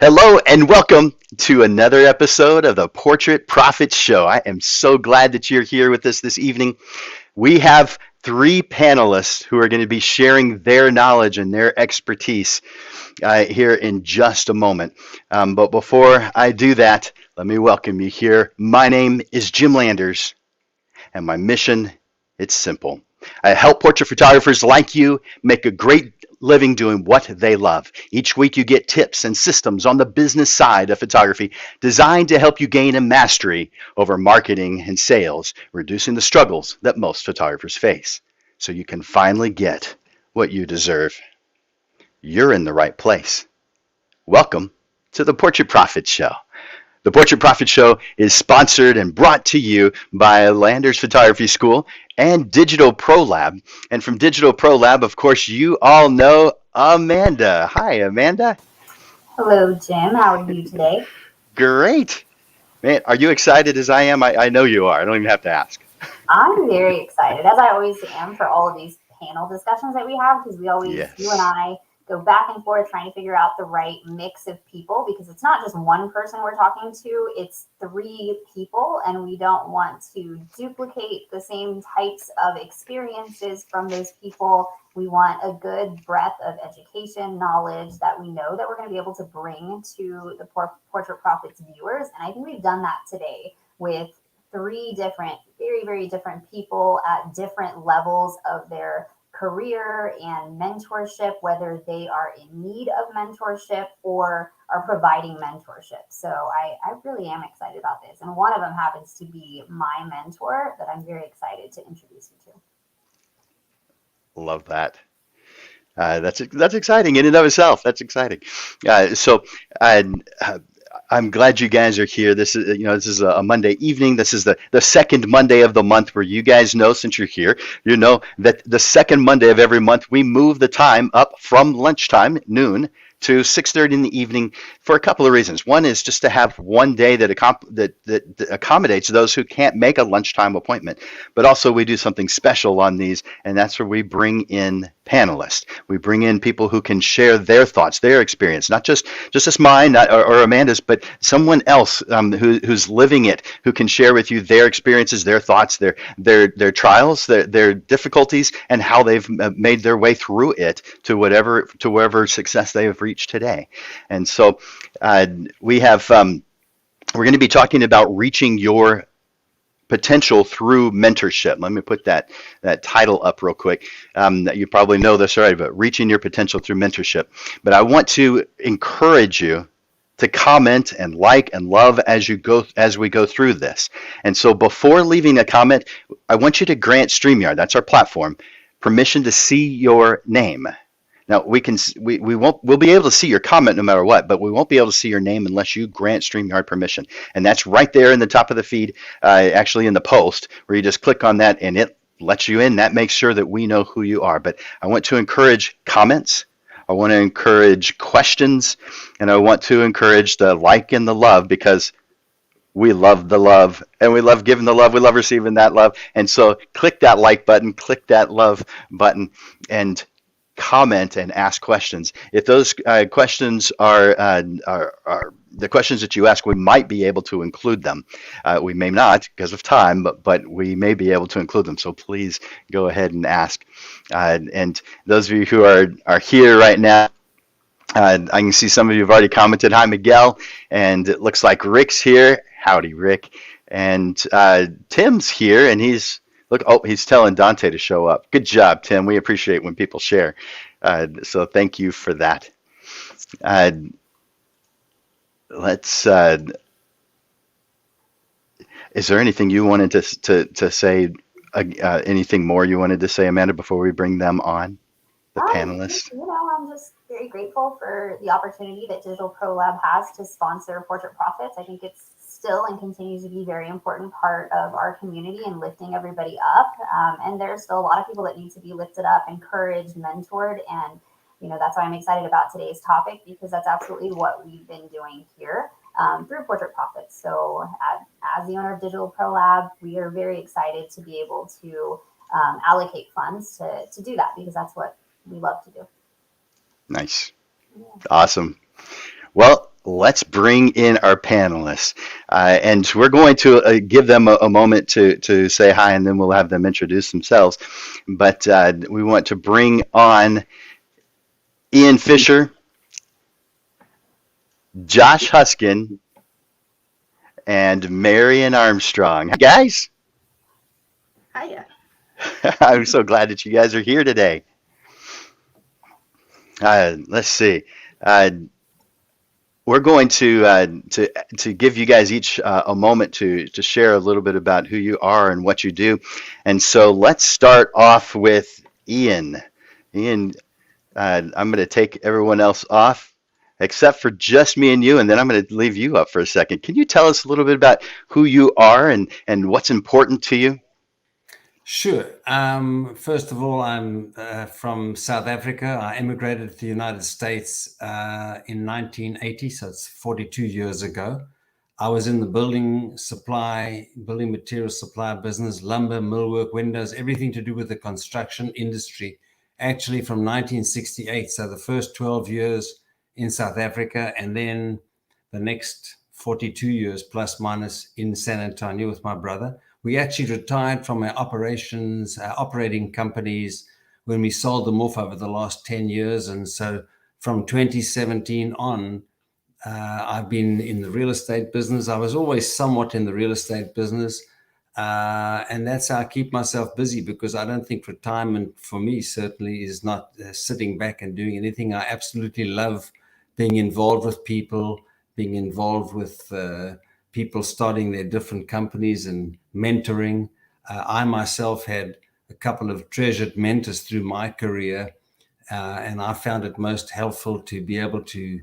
Hello and welcome to another episode of the Portrait Profit Show. I am so glad that you're here with us this evening. We have three panelists who are going to be sharing their knowledge and their expertise here in just a moment. But before I do that, let me welcome you here. My name is Jim Landers, and my mission, it's simple. I help portrait photographers like you make a great living doing what they love. Each week you get tips and systems on the business side of photography designed to help you gain a mastery over marketing and sales, reducing the struggles that most photographers face so you can finally get what you deserve. You're in the right place. Welcome to the Portrait Profit Show. The Portrait Profit Show is sponsored and brought to you by Landers Photography School and Digital Pro Lab. And from Digital Pro Lab, of course, you all know Amanda. Hi, Amanda. Hello, Jim. How are you today? Great. Man, are you excited as I am? I know you are. I don't even have to ask. I'm very excited, as I always am, for all of these panel discussions that we have because you and Yes. I, go back and forth trying to figure out the right mix of people because it's not just one person we're talking to, it's three people, and we don't want to duplicate the same types of experiences from those people. We want a good breadth of education, knowledge that we know that we're going to be able to bring to the Portrait Profits viewers. And I think we've done that today with three different, very, very different people at different levels of their career and mentorship, whether they are in need of mentorship or are providing mentorship. So I really am excited about this. And one of them happens to be my mentor that I'm very excited to introduce you to. Love that. That's exciting in and of itself. That's exciting. So, uh, I'm glad you guys are here. This is a Monday evening. This is the second Monday of the month where you guys know, since you're here, you know that the second Monday of every month we move the time up from lunchtime, noon, to 6:30 in the evening for a couple of reasons. One is just to have one day that accommodates those who can't make a lunchtime appointment. But also we do something special on these, and that's where we bring in panelists. We bring in people who can share their thoughts, their experience, not just as mine or Amanda's, but someone else who's living it, who can share with you their experiences, their thoughts, their trials, their difficulties, and how they've made their way through it to wherever success they have reached today. And so uh, we have we're going to be talking about reaching your potential through mentorship. Let me put that title up real quick. You probably know this already, but reaching your potential through mentorship. But I want to encourage you to comment and like and love as we go through this. And so before leaving a comment, I want you to grant StreamYard, that's our platform, permission to see your name. Now we'll be able to see your comment no matter what, but we won't be able to see your name unless you grant StreamYard permission. And that's right there in the top of the feed, actually in the post, where you just click on that and it lets you in. That makes sure that we know who you are. But I want to encourage comments. I want to encourage questions, and I want to encourage the like and the love, because we love the love and we love giving the love. We love receiving that love. And so click that like button, click that love button, and comment and ask questions. If those questions are the questions that you ask, we might be able to include them. We may not because of time, but we may be able to include them. So please go ahead and ask. And those of you who are here right now, I can see some of you have already commented. Hi, Miguel. And it looks like Rick's here. Howdy, Rick. And Tim's here, and he's telling Dante to show up. Good job, Tim. We appreciate when people share. So thank you for that. Uh, let's. Is there anything you wanted to say? Anything more you wanted to say, Amanda, before we bring them on, the panelists? I'm just very grateful for the opportunity that Digital Pro Lab has to sponsor Portrait Profits. I think it's still and continues to be a very important part of our community and lifting everybody up. And there's still a lot of people that need to be lifted up, encouraged, mentored. And, that's why I'm excited about today's topic, because that's absolutely what we've been doing here through Portrait Profits. So as the owner of Digital Pro Lab, we are very excited to be able to allocate funds to do that, because that's what we love to do. Nice. Awesome. Well, let's bring in our panelists. And we're going to give them a moment to say hi, and then we'll have them introduce themselves. But we want to bring on Ian Fisher, Josh Huskin, and Marion Armstrong. Hi, guys. Hiya. I'm so glad that you guys are here today. Let's see. Uh, we're going to give you guys each a moment to share a little bit about who you are and what you do. And so let's start off with Ian. Ian, I'm going to take everyone else off except for just me and you, and then I'm going to leave you up for a second. Can you tell us a little bit about who you are and what's important to you? Sure. First of all, I'm from South Africa. I immigrated to the United States in 1980, so it's 42 years ago. I was in the building material supply business, lumber, millwork, windows, everything to do with the construction industry, actually from 1968. So the first 12 years in South Africa, and then the next 42 years plus minus in San Antonio with my brother. We actually retired from our operations, our operating companies, when we sold them off over the last 10 years. And so from 2017 on, I've been in the real estate business. I was always somewhat in the real estate business. And that's how I keep myself busy, because I don't think retirement for me certainly is not sitting back and doing anything. I absolutely love being involved with people, being involved with people starting their different companies and mentoring. I myself had a couple of treasured mentors through my career, and I found it most helpful to be able to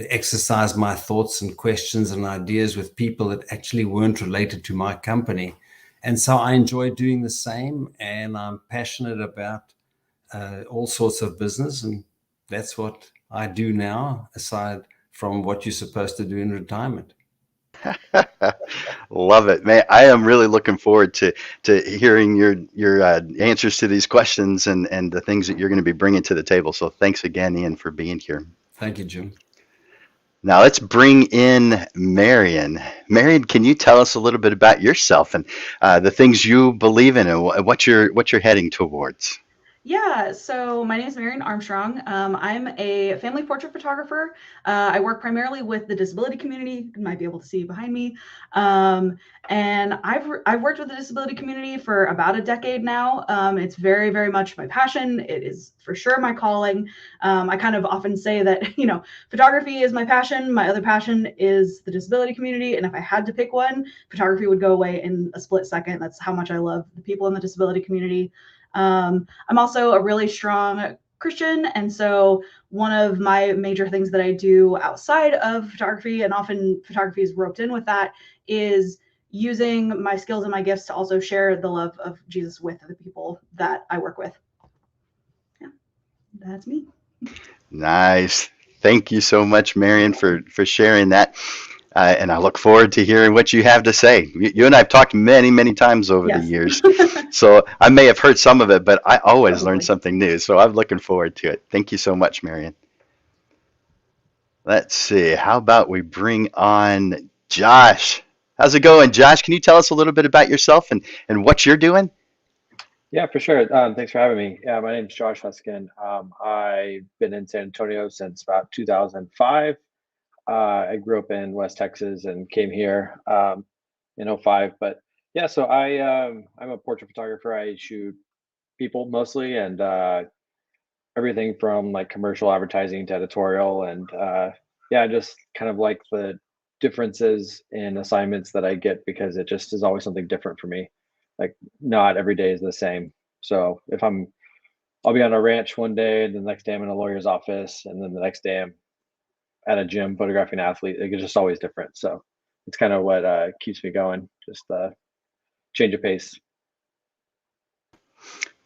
exercise my thoughts and questions and ideas with people that actually weren't related to my company. And so I enjoy doing the same, and I'm passionate about all sorts of business, and that's what I do now, aside from what you're supposed to do in retirement. Love it, man. I am really looking forward to hearing your answers to these questions and the things that you're going to be bringing to the table. So thanks again, Ian, for being here. Thank you, Jim. Now let's bring in Marion. Marion, can you tell us a little bit about yourself and the things you believe in and what you're heading towards? Yeah, so my name is Marion Armstrong. I'm a family portrait photographer. I work primarily with the disability community. You might be able to see behind me. And I've worked with the disability community for about a decade now. It's very, very much my passion. It is for sure my calling. I kind of often say that, photography is my passion. My other passion is the disability community. And if I had to pick one, photography would go away in a split second. That's how much I love the people in the disability community. I'm also a really strong Christian, and so one of my major things that I do outside of photography, and often photography is roped in with that, is using my skills and my gifts to also share the love of Jesus with the people that I work with. Yeah, that's me. Nice. Thank you so much, Marion, for sharing that. And I look forward to hearing what you have to say. You and I have talked many, many times over the Yes. years, so I may have heard some of it, but I always learn Probably. something new. So I'm looking forward to it. Thank you so much, Marion. Let's see. How about we bring on Josh? How's it going, Josh? Can you tell us a little bit about yourself and what you're doing? Yeah, for sure. Thanks for having me. Yeah, my name's Josh Huskin. I've been in San Antonio since about 2005. I grew up in West Texas and came here in '05. But yeah, so I'm a portrait photographer. I shoot people mostly, and everything from like commercial advertising to editorial. And yeah, I just kind of like the differences in assignments that I get, because it just is always something different for me. Like, not every day is the same. So if I'll be on a ranch one day, and the next day I'm in a lawyer's office, and then the next day I'm at a gym photographing an athlete. Like, it's just always different. So it's kind of what keeps me going. Just change of pace.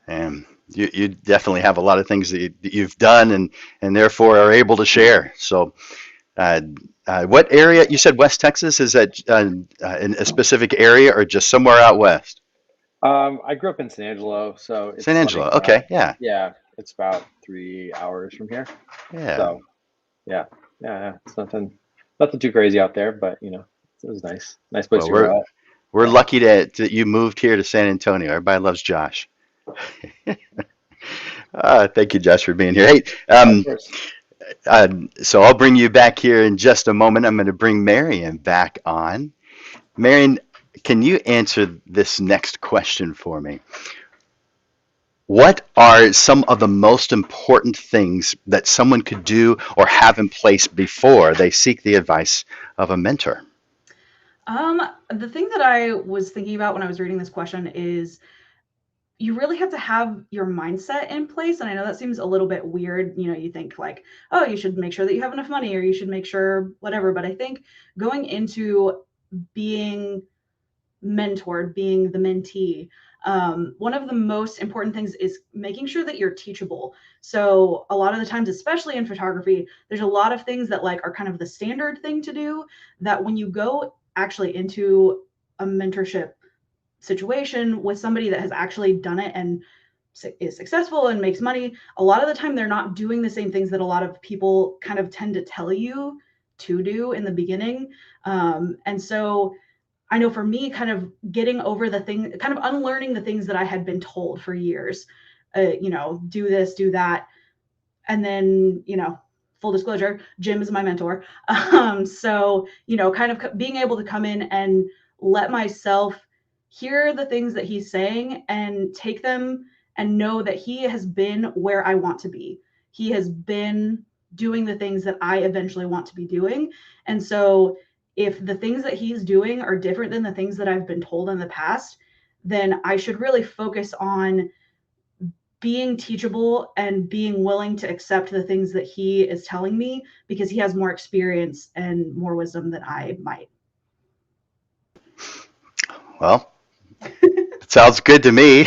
And you definitely have a lot of things that you've done and therefore are able to share. So, uh, what area? You said West Texas. Is that in a specific area or just somewhere out west? I grew up in San Angelo, so San it's like Angelo. Okay, yeah, yeah, it's about 3 hours from here. yeah. So yeah. Yeah, it's nothing too crazy out there, but you know, it was nice place Well, to grow up. we're Yeah, lucky that you moved here to San Antonio. Everybody loves Josh. Thank you, Josh, for being here. Hey, of course. so I'll bring you back here in just a moment. I'm going to bring Marion back on. Marion, can you answer this next question for me? What are some of the most important things that someone could do or have in place before they seek the advice of a mentor? The thing that I was thinking about when I was reading this question is you really have to have your mindset in place. And I know that seems a little bit weird. You know, you think like, oh, you should make sure that you have enough money or you should make sure whatever. But I think going into being mentored, being the mentee, one of the most important things is making sure that you're teachable. So a lot of the times, especially in photography, there's a lot of things that like are kind of the standard thing to do that when you go actually into a mentorship situation with somebody that has actually done it and is successful and makes money, a lot of the time they're not doing the same things that a lot of people kind of tend to tell you to do in the beginning. And so I know for me, kind of getting over the thing, kind of unlearning the things that I had been told for years, you know, do this, do that. And then, you know, full disclosure, Jim is my mentor. So, you know, kind of being able to come in and let myself hear the things that he's saying and take them and know that he has been where I want to be. He has been doing the things that I eventually want to be doing. And so if the things that he's doing are different than the things that I've been told in the past, then I should really focus on being teachable and being willing to accept the things that he is telling me because he has more experience and more wisdom than I might. Well, it sounds good to me.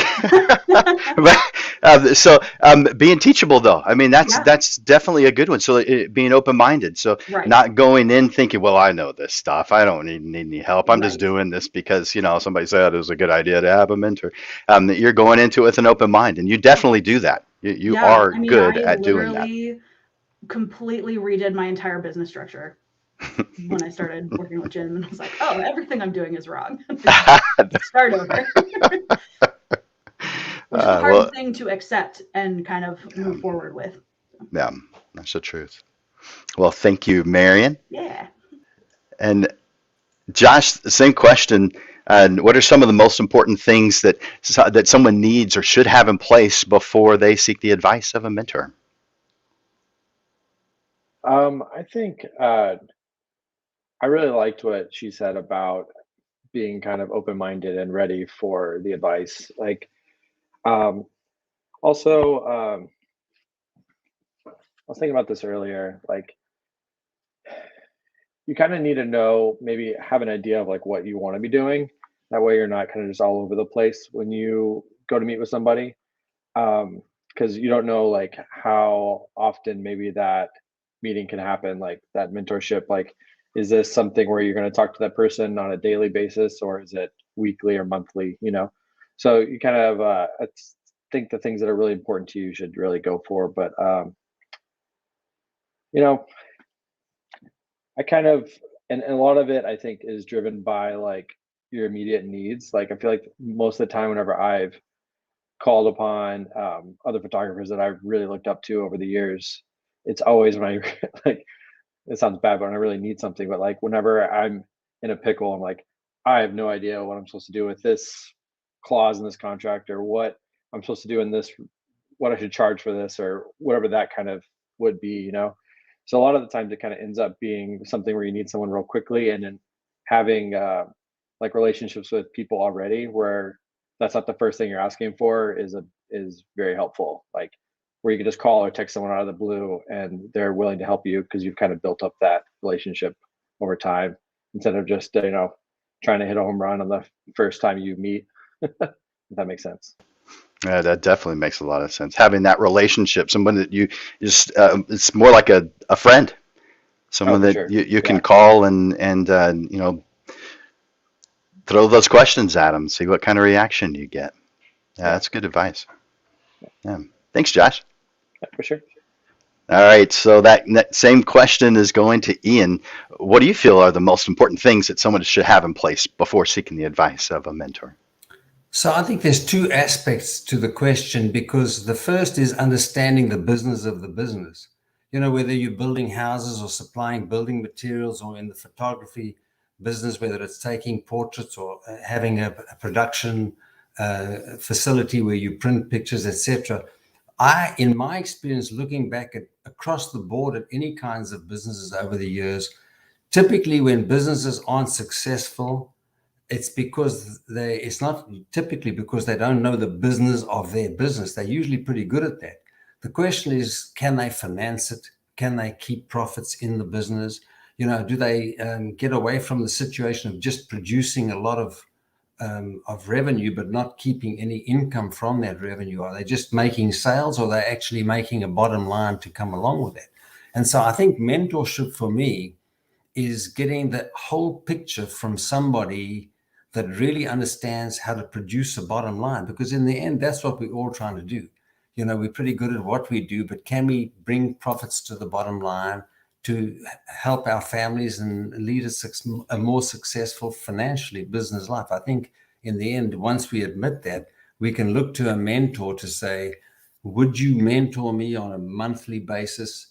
Being teachable, though, I mean, Yeah, that's definitely a good one. So being open-minded, so right, not going in thinking, well, I know this stuff. I don't need any help. I'm just right. doing this because, somebody said it was a good idea to have a mentor. That you're going into it with an open mind, and you definitely do that. You Yeah, are I mean, good I at doing that. literally completely redid my entire business structure when I started working with Jim, and I was like, oh, everything I'm doing is wrong. Start over, which is a hard Well, thing to accept and kind of move forward with. yeah, that's the truth. Well, thank you, Marion. Yeah. And Josh, the same question. And what are some of the most important things that someone needs or should have in place before they seek the advice of a mentor? I think I really liked what she said about being kind of open-minded and ready for the advice. Like, um, also, I was thinking about this earlier. Like, you kind of need to know, maybe have an idea of like what you want to be doing. That way, you're not kind of just all over the place when you go to meet with somebody. Because you don't know like how often maybe that meeting can happen, like that mentorship. Like, is this something where you're going to talk to that person on a daily basis, or is it weekly or monthly? You know, so you kind of think the things that are really important to you should really go for. But you know, I kind of, and a lot of it I think is driven by like your immediate needs. Like I feel like most of the time, whenever I've called upon other photographers that I've really looked up to over the years, it's always when I like, it sounds bad, but when I really need something. But like whenever I'm in a pickle, I'm like, I have no idea what I'm supposed to do with this clause in this contract, or what I'm supposed to do in this, what I should charge for this, or whatever that kind of would be, you know. So a lot of the times it kind of ends up being something where you need someone real quickly, and then having like relationships with people already where that's not the first thing you're asking for is very helpful. Like where you can just call or text someone out of the blue and they're willing to help you because you've kind of built up that relationship over time, instead of just trying to hit a home run on the first time you meet. If that makes sense. Yeah, that definitely makes a lot of sense. Having that relationship, someone that you just, it's more like a friend, Oh, someone for that sure. you can Yeah. call and throw those questions at them, see what kind of reaction you get. Yeah, Yeah. that's good advice. Yeah. Thanks, Josh. Yeah, for sure. All right, so that same question is going to Ian. What do you feel are the most important things that someone should have in place before seeking the advice of a mentor? So I think there's two aspects to the question, because the first is understanding the business of the business. You know, whether you're building houses or supplying building materials, or in the photography business, whether it's taking portraits or having a production facility where you print pictures, etc. In my experience, looking back at across the board at any kinds of businesses over the years, typically when businesses aren't successful, it's not typically because they don't know the business of their business. They're usually pretty good at that. The question is, can they finance it? Can they keep profits in the business? You know, do they get away from the situation of just producing a lot of revenue but not keeping any income from that revenue? Are they just making sales, or are they actually making a bottom line to come along with it? And so I think mentorship for me is getting the whole picture from somebody that really understands how to produce a bottom line, because in the end, that's what we're all trying to do. You know, we're pretty good at what we do, but can we bring profits to the bottom line to help our families and lead a more successful financially business life? I think in the end, once we admit that, we can look to a mentor to say, would you mentor me on a monthly basis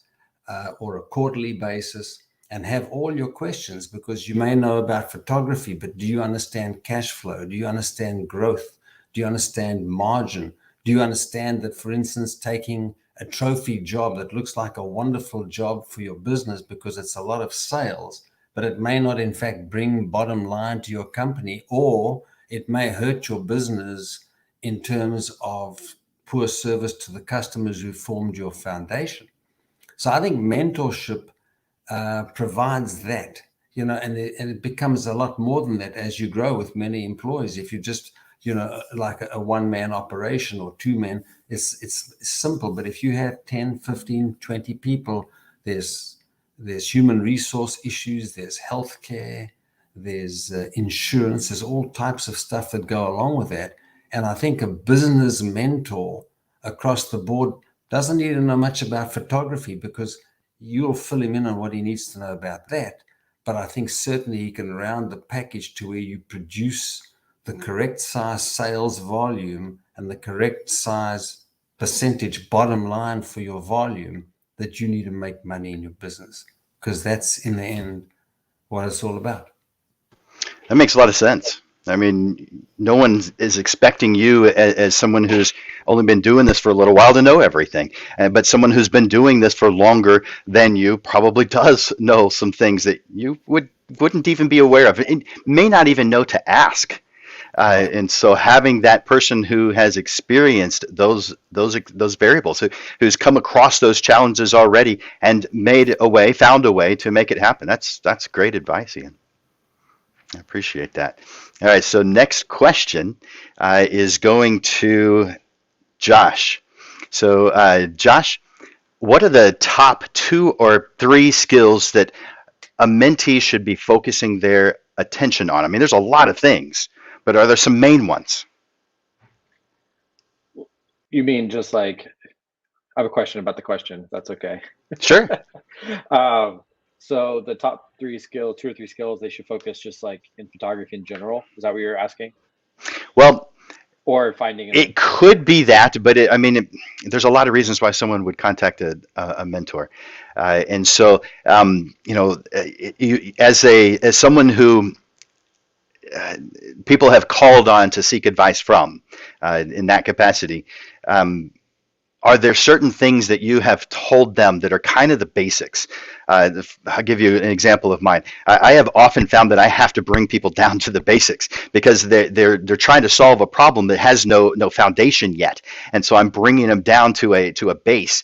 or a quarterly basis, and have all your questions? Because you may know about photography, but do you understand cash flow? Do you understand growth? Do you understand margin? Do you understand that, for instance, taking a trophy job that looks like a wonderful job for your business because it's a lot of sales, but it may not in fact bring bottom line to your company, or it may hurt your business in terms of poor service to the customers who formed your foundation? So I think mentorship provides that, you know, and it becomes a lot more than that as you grow with many employees. If you just, you know, like a one-man operation or two-man, it's simple. But if you have 10, 15, 20 people, there's human resource issues, there's healthcare, there's insurance, there's all types of stuff that go along with that. And I think a business mentor across the board doesn't need to know much about photography, because you'll fill him in on what he needs to know about that. But I think certainly he can round the package to where you produce the correct size sales volume and the correct size percentage bottom line for your volume that you need to make money in your business, because that's in the end what it's all about. That makes a lot of sense. I mean, no one is expecting you as someone who's only been doing this for a little while to know everything. But someone who's been doing this for longer than you probably does know some things that you wouldn't even be aware of. It may not even know to ask. And so having that person who has experienced those variables, who's come across those challenges already and found a way to make it happen. That's great advice, Ian. I appreciate that. All right, so next question is going to Josh. So, Josh, what are the top 2 or 3 skills that a mentee should be focusing their attention on? I mean, there's a lot of things, but are there some main ones? You mean just like, I have a question about the question, if that's okay. Sure. So the top 3 skills, 2 or 3 skills they should focus just like in photography in general. Is that what you're asking? Well, Or finding it could be that, but there's a lot of reasons why someone would contact a mentor, and so you know, as someone who people have called on to seek advice from in that capacity. Are there certain things that you have told them that are kind of the basics? I'll give you an example of mine. I have often found that I have to bring people down to the basics because they're trying to solve a problem that has no foundation yet, and so I'm bringing them down to a base.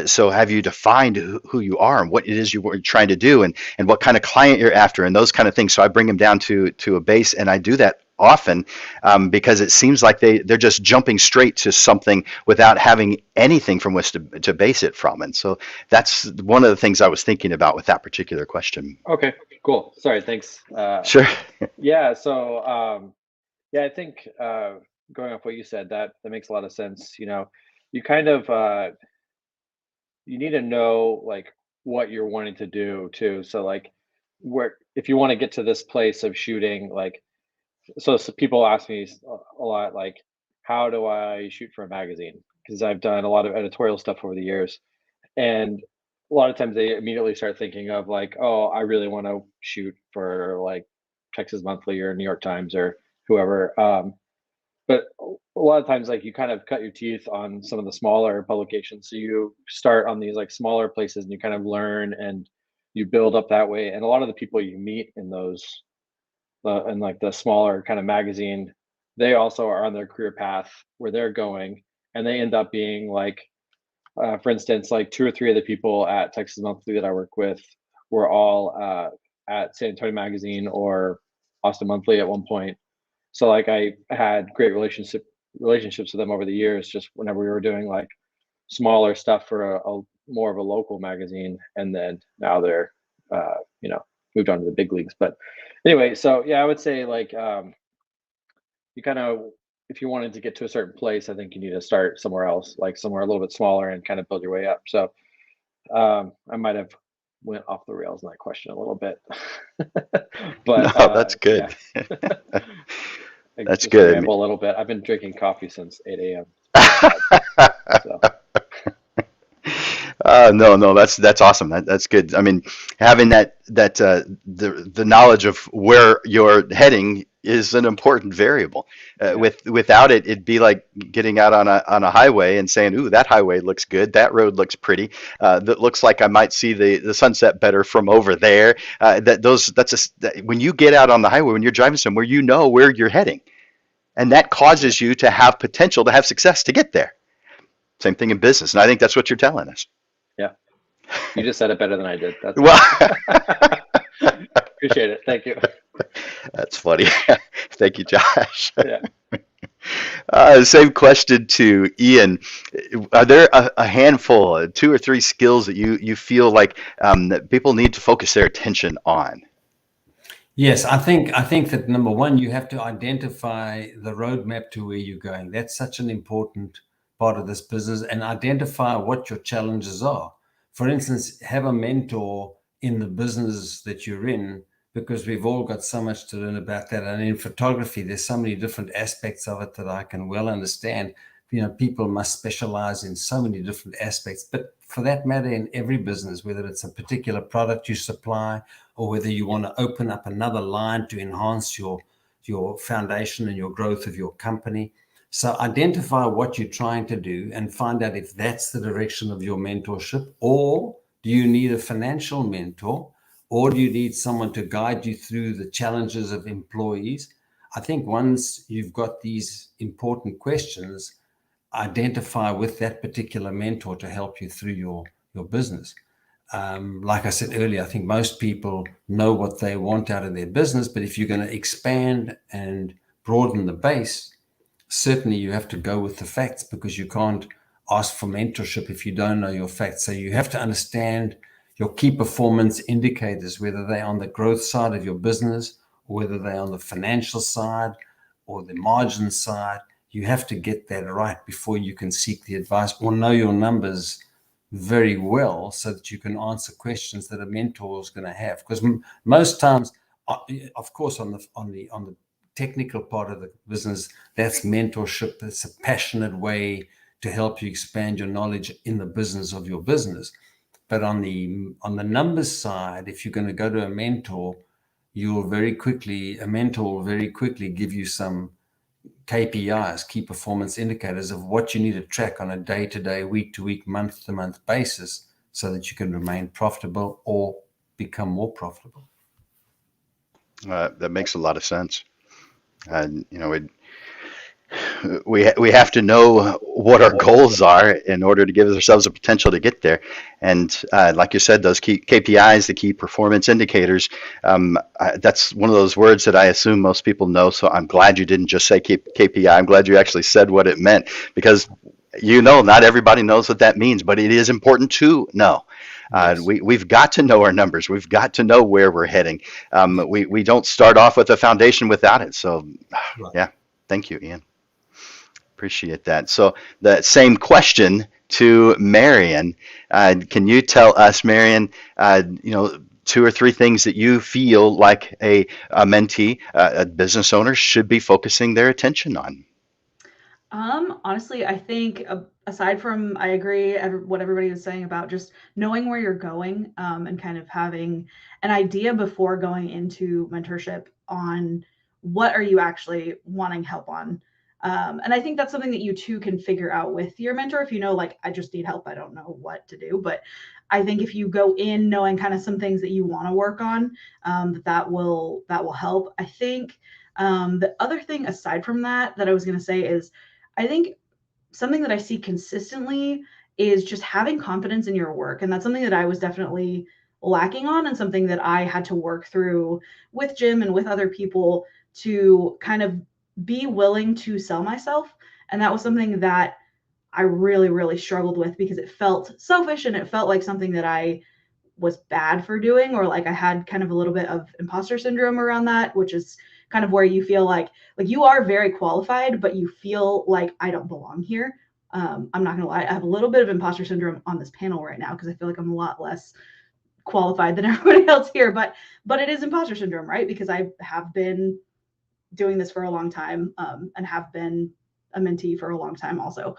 So have you defined who you are and what it is you're trying to do, and what kind of client you're after, and those kind of things. So I bring them down to a base, and I do that often because it seems like they're just jumping straight to something without having anything from which to base it from. And so that's one of the things I was thinking about with that particular question. Okay, cool. Sorry, thanks. Sure. Yeah, so yeah, I think going off what you said, that makes a lot of sense. You know, you kind of you need to know like what you're wanting to do too. So like where if you want to get to this place of shooting, like so people ask me a lot like how do I shoot for a magazine? Because I've done a lot of editorial stuff over the years. And a lot of times they immediately start thinking of like, oh, I really want to shoot for like Texas Monthly or New York Times or whoever. But a lot of times, like you kind of cut your teeth on some of the smaller publications. So you start on these like smaller places and you kind of learn and you build up that way. And a lot of the people you meet in those, in like the smaller kind of magazine, they also are on their career path where they're going, and they end up being like, for instance, like two or three of the people at Texas Monthly that I work with were all at San Antonio Magazine or Austin Monthly at one point. So like I had great relationships with them over the years, just whenever we were doing like smaller stuff for a more of a local magazine, and then now they're you know, moved on to the big leagues. But anyway, so yeah, I would say like you kind of, if you wanted to get to a certain place, I think you need to start somewhere else, like somewhere a little bit smaller, and kind of build your way up. So I might have went off the rails in that question a little bit, No, but that's yeah. good. I That's just good. ramble a little bit. I've been drinking coffee since 8 a.m. So No, no, that's awesome. That's good. I mean, having the knowledge of where you're heading is an important variable. yeah, Without it, it'd be like getting out on a highway and saying, "Ooh, that highway looks good. That road looks pretty. That looks like I might see the sunset better from over there." When you get out on the highway, when you're driving somewhere, you know where you're heading, and that yeah, causes you to have potential to have success to get there. Same thing in business, and I think that's what you're telling us. yeah. You just said it better than I did. That's Well, awesome. Appreciate it. Thank you. that's funny. Thank you, Josh. Yeah. Same question to Ian. Are there a handful, two or three skills that you feel like that people need to focus their attention on? Yes, I think that number one, you have to identify the roadmap to where you're going. That's such an important part of this business, and identify what your challenges are. For instance, have a mentor in the business that you're in, because we've all got so much to learn about that. And in photography, there's so many different aspects of it that I can well understand. People must specialize in so many different aspects, but for that matter, in every business, whether it's a particular product you supply, or whether you want to open up another line to enhance your foundation and your growth of your company. So identify what you're trying to do and find out if that's the direction of your mentorship, or do you need a financial mentor, or do you need someone to guide you through the challenges of employees? I think once you've got these important questions, identify with that particular mentor to help you through your business. Like I said earlier, I think most people know what they want out of their business, but if you're going to expand and broaden the base, certainly you have to go with the facts, because you can't ask for mentorship if you don't know your facts. So you have to understand your key performance indicators, whether they're on the growth side of your business, or whether they're on the financial side or the margin side. You have to get that right before you can seek the advice, or know your numbers very well, so that you can answer questions that a mentor is going to have. Because most times, of course, on the technical part of the business, that's mentorship. It's a passionate way to help you expand your knowledge in the business of your business. But on the numbers side, if you're going to go to a mentor, a mentor will very quickly give you some KPIs, key performance indicators, of what you need to track on a day-to-day, week-to-week, month-to-month basis, so that you can remain profitable or become more profitable. That makes a lot of sense. And we have to know what our goals are in order to give ourselves a potential to get there. And like you said, those key KPIs, the key performance indicators, that's one of those words that I assume most people know. So I'm glad you didn't just say KPI. I'm glad you actually said what it meant, because not everybody knows what that means, but it is important to know. Yes. We've got to know our numbers. We've got to know where we're heading. We don't start off with a foundation without it. So, Right. yeah, thank you, Ian. Appreciate that. So, the same question to Marion. Can you tell us, Marion, 2 or 3 things that you feel like a mentee, a business owner should be focusing their attention on? Honestly, I think aside from, I agree what everybody was saying about just knowing where you're going, and kind of having an idea before going into mentorship on what are you actually wanting help on. And I think that's something that you too can figure out with your mentor. If you know, like, I just need help, I don't know what to do. But I think if you go in knowing kind of some things that you want to work on, that will help. I think the other thing aside from that I was going to say is, I think something that I see consistently is just having confidence in your work. And that's something that I was definitely lacking on, and something that I had to work through with Jim and with other people to kind of be willing to sell myself. And that was something that I really, really struggled with, because it felt selfish and it felt like something that I was bad for doing, or like I had kind of a little bit of imposter syndrome around that, which is kind of where you feel like you are very qualified, but you feel like I don't belong here. I'm not gonna lie, I have a little bit of imposter syndrome on this panel right now, because I feel like I'm a lot less qualified than everybody else here, but it is imposter syndrome, right? Because I have been doing this for a long time, and have been a mentee for a long time also.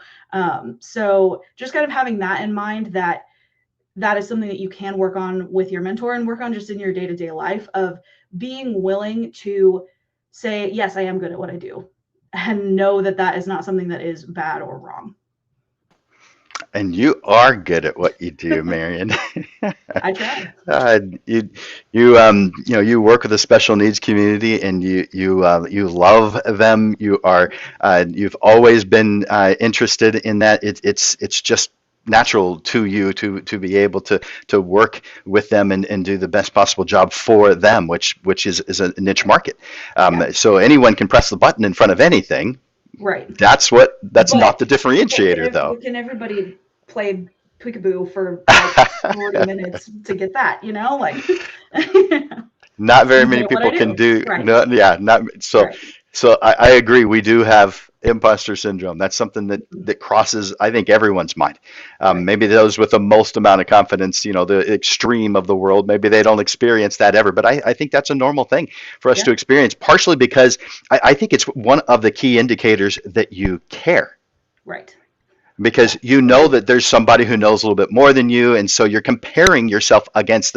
So just kind of having that in mind, that is something that you can work on with your mentor, and work on just in your day-to-day life, of being willing to say, yes, I am good at what I do, and know that that is not something that is bad or wrong. And you are good at what you do, Marion. I try. You work with the special needs community, and you love them. You've always been interested in that. It's just natural to you to be able to work with them and do the best possible job for them, which is a niche market. So anyone can press the button in front of anything. Right. That's not the differentiator, though. Can everybody play peekaboo for like 40 minutes to get that, like Not very many people can do. Right. No, yeah, not so. Right. So I agree. We do have imposter syndrome. That's something that crosses, I think, everyone's mind. Right. Maybe those with the most amount of confidence, the extreme of the world, maybe they don't experience that ever. But I think that's a normal thing for us to experience, partially because I think it's one of the key indicators that you care. Right. Because you know that there's somebody who knows a little bit more than you, and so you're comparing yourself against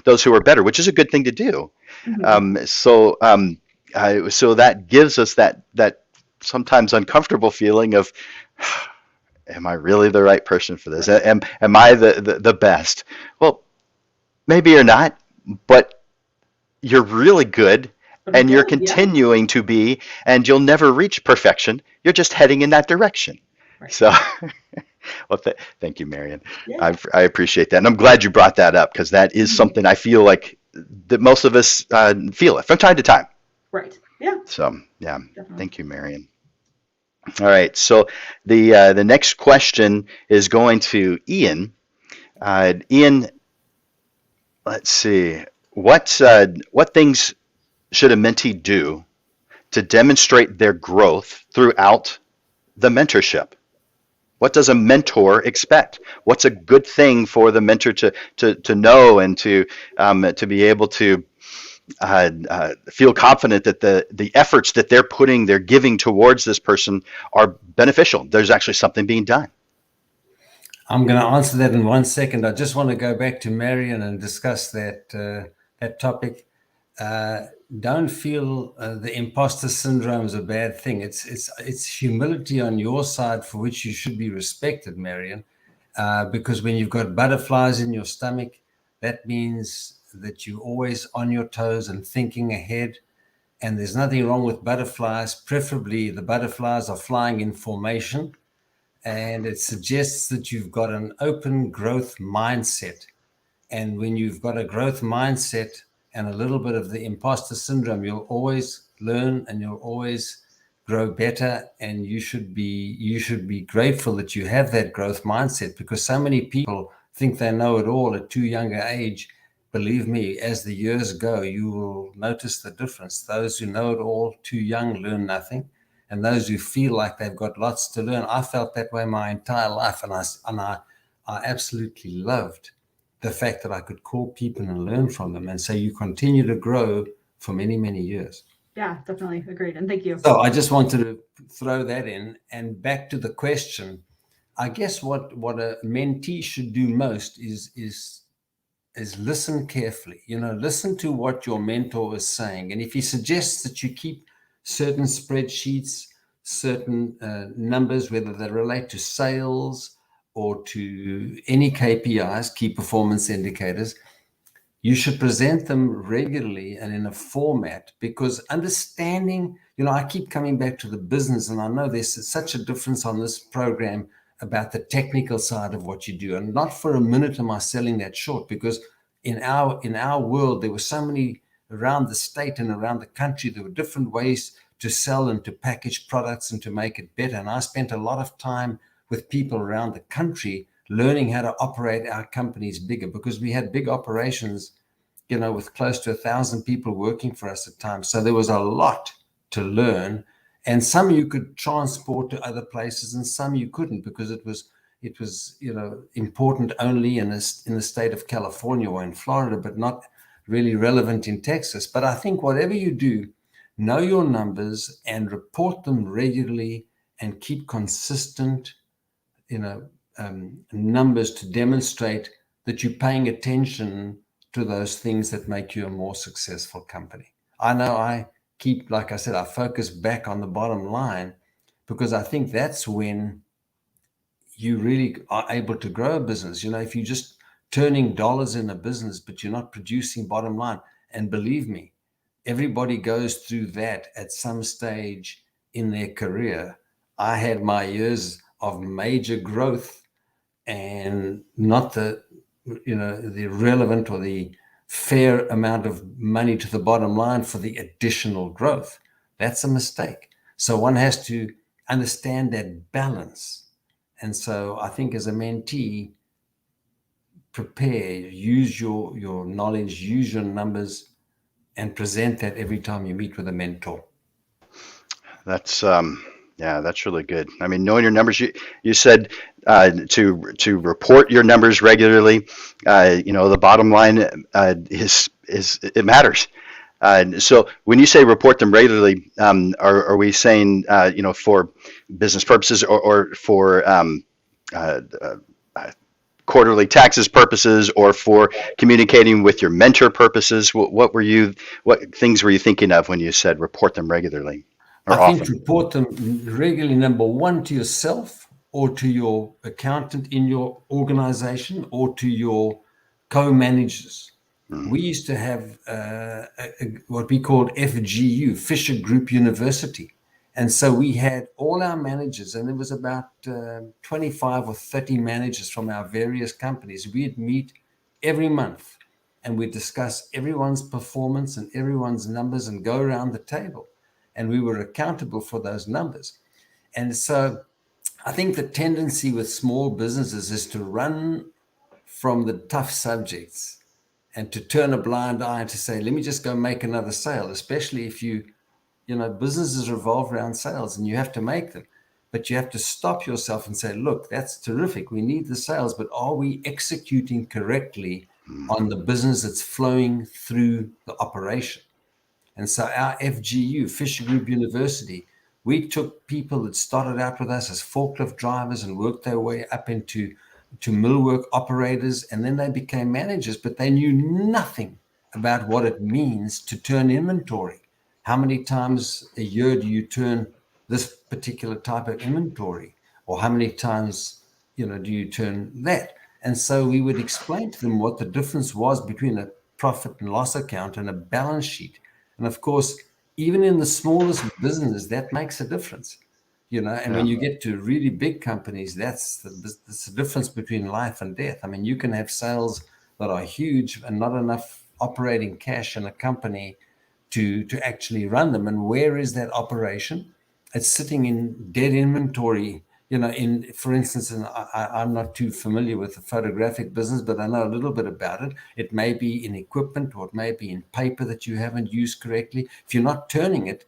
those who are better, which is a good thing to do. Mm-hmm. So that gives us that sometimes uncomfortable feeling of, am I really the right person for this? Am I the best? Well, maybe you're not, but you're really good, and you're continuing to be, and you'll never reach perfection. You're just heading in that direction. Right. So, well, thank you, Marion. Yeah. I appreciate that. And I'm glad you brought that up, because that is something I feel like that most of us feel it from time to time. Right. Yeah. So, yeah. Definitely. Thank you, Marion. All right. So the next question is going to Ian. Ian, let's see. What things should a mentee do to demonstrate their growth throughout the mentorship? What does a mentor expect? What's a good thing for the mentor to know, and to be able to feel confident that the efforts that they're giving towards this person are beneficial? There's actually something being done. I'm going to answer that in 1 second. I just want to go back to Marion and discuss that topic. Don't feel the imposter syndrome is a bad thing. It's humility on your side, for which you should be respected, Marion, because when you've got butterflies in your stomach, that means that you're always on your toes and thinking ahead. And there's nothing wrong with butterflies. Preferably, the butterflies are flying in formation, and it suggests that you've got an open growth mindset. And when you've got a growth mindset and a little bit of the imposter syndrome, you'll always learn and you'll always grow better. And you should be grateful that you have that growth mindset, because so many people think they know it all at too young an age. Believe me, as the years go, you will notice the difference. Those who know it all too young learn nothing, and those who feel like they've got lots to learn. I felt that way my entire life, and I absolutely loved the fact that I could call people and learn from them. And so you continue to grow for many, many years. Yeah, definitely agreed. And thank you. So I just wanted to throw that in. And back to the question, I guess what a mentee should do most is listen carefully. Listen to what your mentor is saying. And if he suggests that you keep certain spreadsheets, certain numbers, whether they relate to sales or to any KPIs, key performance indicators, you should present them regularly and in a format, because understanding, I keep coming back to the business, and I know there's such a difference on this program about the technical side of what you do. And not for a minute am I selling that short, because in our world, there were so many around the state and around the country, there were different ways to sell and to package products and to make it better. And I spent a lot of time with people around the country learning how to operate our companies bigger, because we had big operations, with close to 1,000 people working for us at times. So there was a lot to learn, and some you could transport to other places and some you couldn't, because it was important only in the state of California or in Florida, but not really relevant in Texas. But I think whatever you do, know your numbers and report them regularly and keep consistent numbers to demonstrate that you're paying attention to those things that make you a more successful company. I know I keep, like I said, I focus back on the bottom line, because I think that's when you really are able to grow a business. If you're just turning dollars in a business, but you're not producing bottom line, and believe me, everybody goes through that at some stage in their career. I had my years of major growth and not the relevant or the fair amount of money to the bottom line for the additional growth. That's a mistake. So one has to understand that balance. And so I think as a mentee, prepare, use your knowledge, use your numbers, and present that every time you meet with a mentor. That's that's really good. I mean, knowing your numbers, you said to report your numbers regularly. The bottom line is it matters. So when you say report them regularly, are we saying for business purposes or for quarterly taxes purposes, or for communicating with your mentor purposes? What things were you thinking of when you said report them regularly? I think report them regularly, number one, to yourself or to your accountant in your organization or to your co-managers. We used to have what we called FGU, Fisher Group University. And so we had all our managers, and there was about 25 or 30 managers from our various companies. We'd meet every month and we'd discuss everyone's performance and everyone's numbers and go around the table. And we were accountable for those numbers. And so I think the tendency with small businesses is to run from the tough subjects and to turn a blind eye to say, let me just go make another sale, especially if businesses revolve around sales and you have to make them. But you have to stop yourself and say, look, that's terrific. We need the sales, but are we executing correctly on the business that's flowing through the operation? And so our FGU, Fisher Group University, we took people that started out with us as forklift drivers and worked their way up into millwork operators, and then they became managers, but they knew nothing about what it means to turn inventory. How many times a year do you turn this particular type of inventory? Or how many times, do you turn that? And so we would explain to them what the difference was between a profit and loss account and a balance sheet. And of course, even in the smallest business, that makes a difference, and when you get to really big companies, that's the difference between life and death. I mean, you can have sales that are huge and not enough operating cash in a company to actually run them. And where is that operation? It's sitting in dead inventory. For instance, and I'm not too familiar with the photographic business, but I know a little bit about it. It may be in equipment, or it may be in paper that you haven't used correctly. If you're not turning it,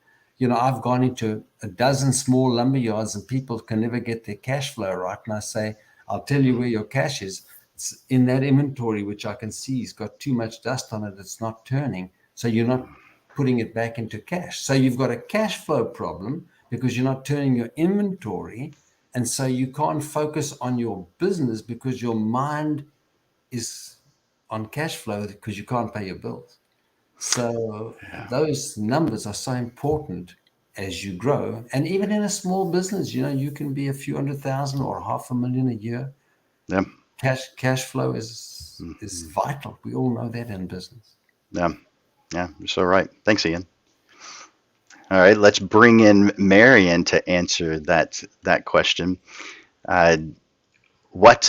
I've gone into a dozen small lumber yards and people can never get their cash flow right. And I say, I'll tell you where your cash is. It's in that inventory, which I can see has got too much dust on it. It's not turning. So you're not putting it back into cash. So you've got a cash flow problem because you're not turning your inventory. And so you can't focus on your business because your mind is on cash flow because you can't pay your bills. So those numbers are so important as you grow. And even in a small business, you can be a few 100,000 or $500,000 a year. Yeah. Cash flow is vital. We all know that in business. Yeah. Yeah. You're so right. Thanks, Ian. All right. Let's bring in Marion to answer that question. What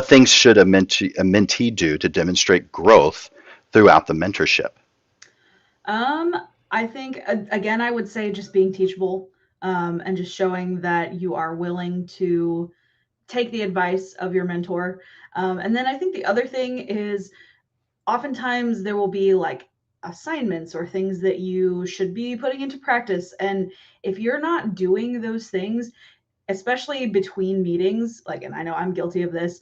things should a mentee do to demonstrate growth throughout the mentorship? I think again, I would say just being teachable, and just showing that you are willing to take the advice of your mentor. And then I think the other thing is oftentimes there will be like assignments or things that you should be putting into practice. And if you're not doing those things, especially between meetings, like, and I know I'm guilty of this,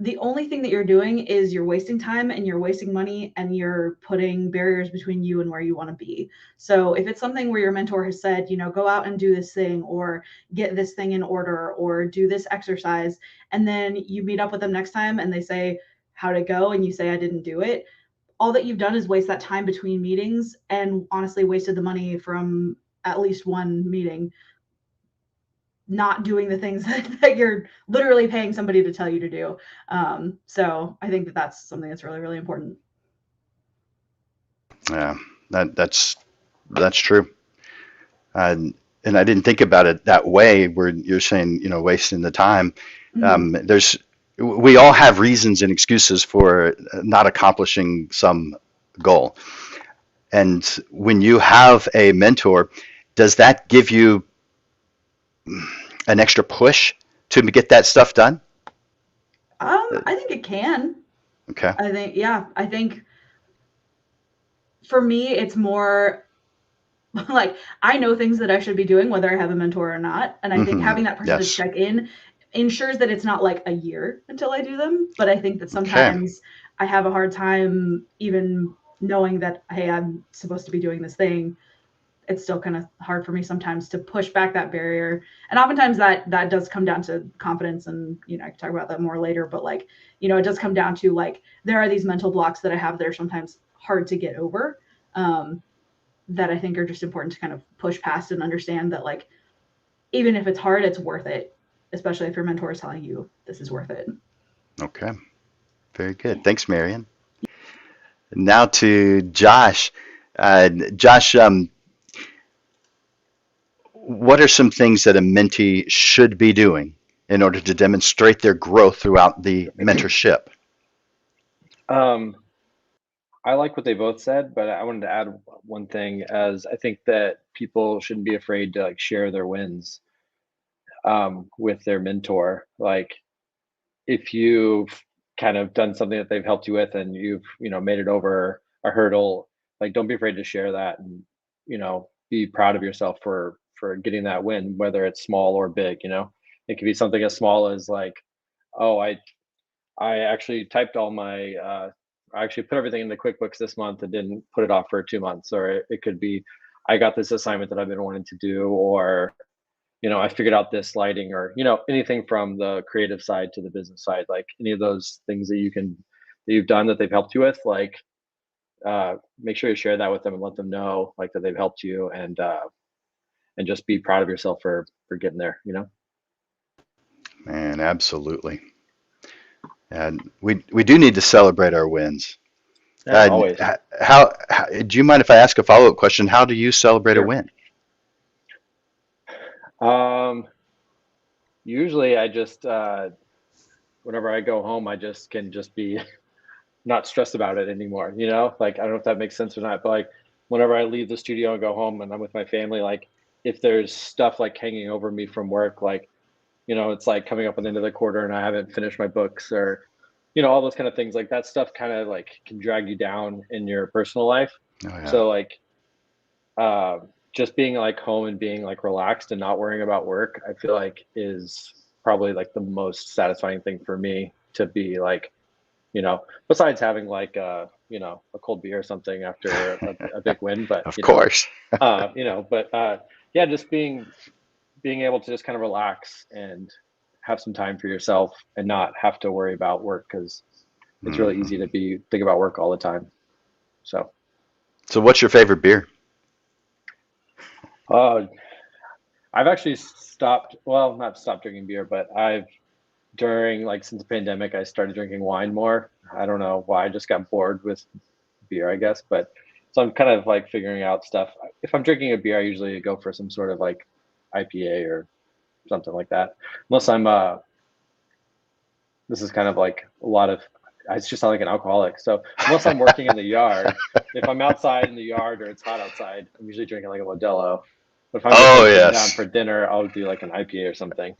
the only thing that you're doing is you're wasting time and you're wasting money and you're putting barriers between you and where you want to be. So if it's something where your mentor has said, go out and do this thing or get this thing in order or do this exercise, and then you meet up with them next time and they say, how'd it go? And you say, I didn't do it. All that you've done is waste that time between meetings and honestly wasted the money from at least one meeting not doing the things that you're literally paying somebody to tell you to do. So I think that's something that's really, really important. Yeah, that's true. And I didn't think about it that way where you're saying, wasting the time. We all have reasons and excuses for not accomplishing some goal. And when you have a mentor, does that give you an extra push to get that stuff done? I think it can. Okay. I think for me, it's more like I know things that I should be doing, whether I have a mentor or not. And I think having that person to check in ensures that it's not like a year until I do them. But I think that sometimes I have a hard time even knowing that, hey, I'm supposed to be doing this thing. It's still kind of hard for me sometimes to push back that barrier. And oftentimes that does come down to confidence. And, I can talk about that more later, but like, it does come down to like, there are these mental blocks that I have that are sometimes hard to get over. That I think are just important to kind of push past and understand that like, even if it's hard, it's worth it, especially if your mentor is telling you this is worth it. Okay. Very good. Thanks, Marion. Now to Josh. Josh, what are some things that a mentee should be doing in order to demonstrate their growth throughout the mentorship? I like what they both said, but I wanted to add one thing as I think that people shouldn't be afraid to like share their wins with their mentor. Like if you've kind of done something that they've helped you with and you've, made it over a hurdle, like don't be afraid to share that and, be proud of yourself for getting that win, whether it's small or big, It could be something as small as like, oh, I actually typed all my I actually put everything into QuickBooks this month and didn't put it off for 2 months. Or it could be, I got this assignment that I've been wanting to do, or, I figured out this lighting, or, anything from the creative side to the business side, like any of those things that you've done that they've helped you with, like, make sure you share that with them and let them know like that they've helped you and just be proud of yourself for getting there, Man, absolutely. And we do need to celebrate our wins. Yeah, always. How do you mind if I ask a follow-up question? How do you celebrate a win? Usually I just whenever I go home, I just can just be not stressed about it anymore. Like I don't know if that makes sense or not, but like whenever I leave the studio and go home and I'm with my family, like if there's stuff like hanging over me from work, like it's like coming up on the end of the quarter and I haven't finished my books, or all those kind of things, like that stuff kind of like can drag you down in your personal life. Oh, yeah. So like just being like home and being like relaxed and not worrying about work, I feel like is probably like the most satisfying thing for me to be like, besides having like a cold beer or something after a big win, but Of course. yeah, just being able to just kind of relax and have some time for yourself and not have to worry about work, because it's really easy to think about work all the time. So What's your favorite beer? uh, I've actually not stopped drinking beer, but during like since the pandemic, I started drinking wine more. I don't know why, I just got bored with beer, I guess. But so I'm kind of like figuring out stuff. If I'm drinking a beer, I usually go for some sort of like IPA or something like that. Unless this is kind of like a lot of, I just sound like an alcoholic. So unless I'm working in the yard, if I'm outside in the yard or it's hot outside, I'm usually drinking like a Modelo. But if I'm just Oh, like sitting down yes. for dinner, I'll do like an IPA or something,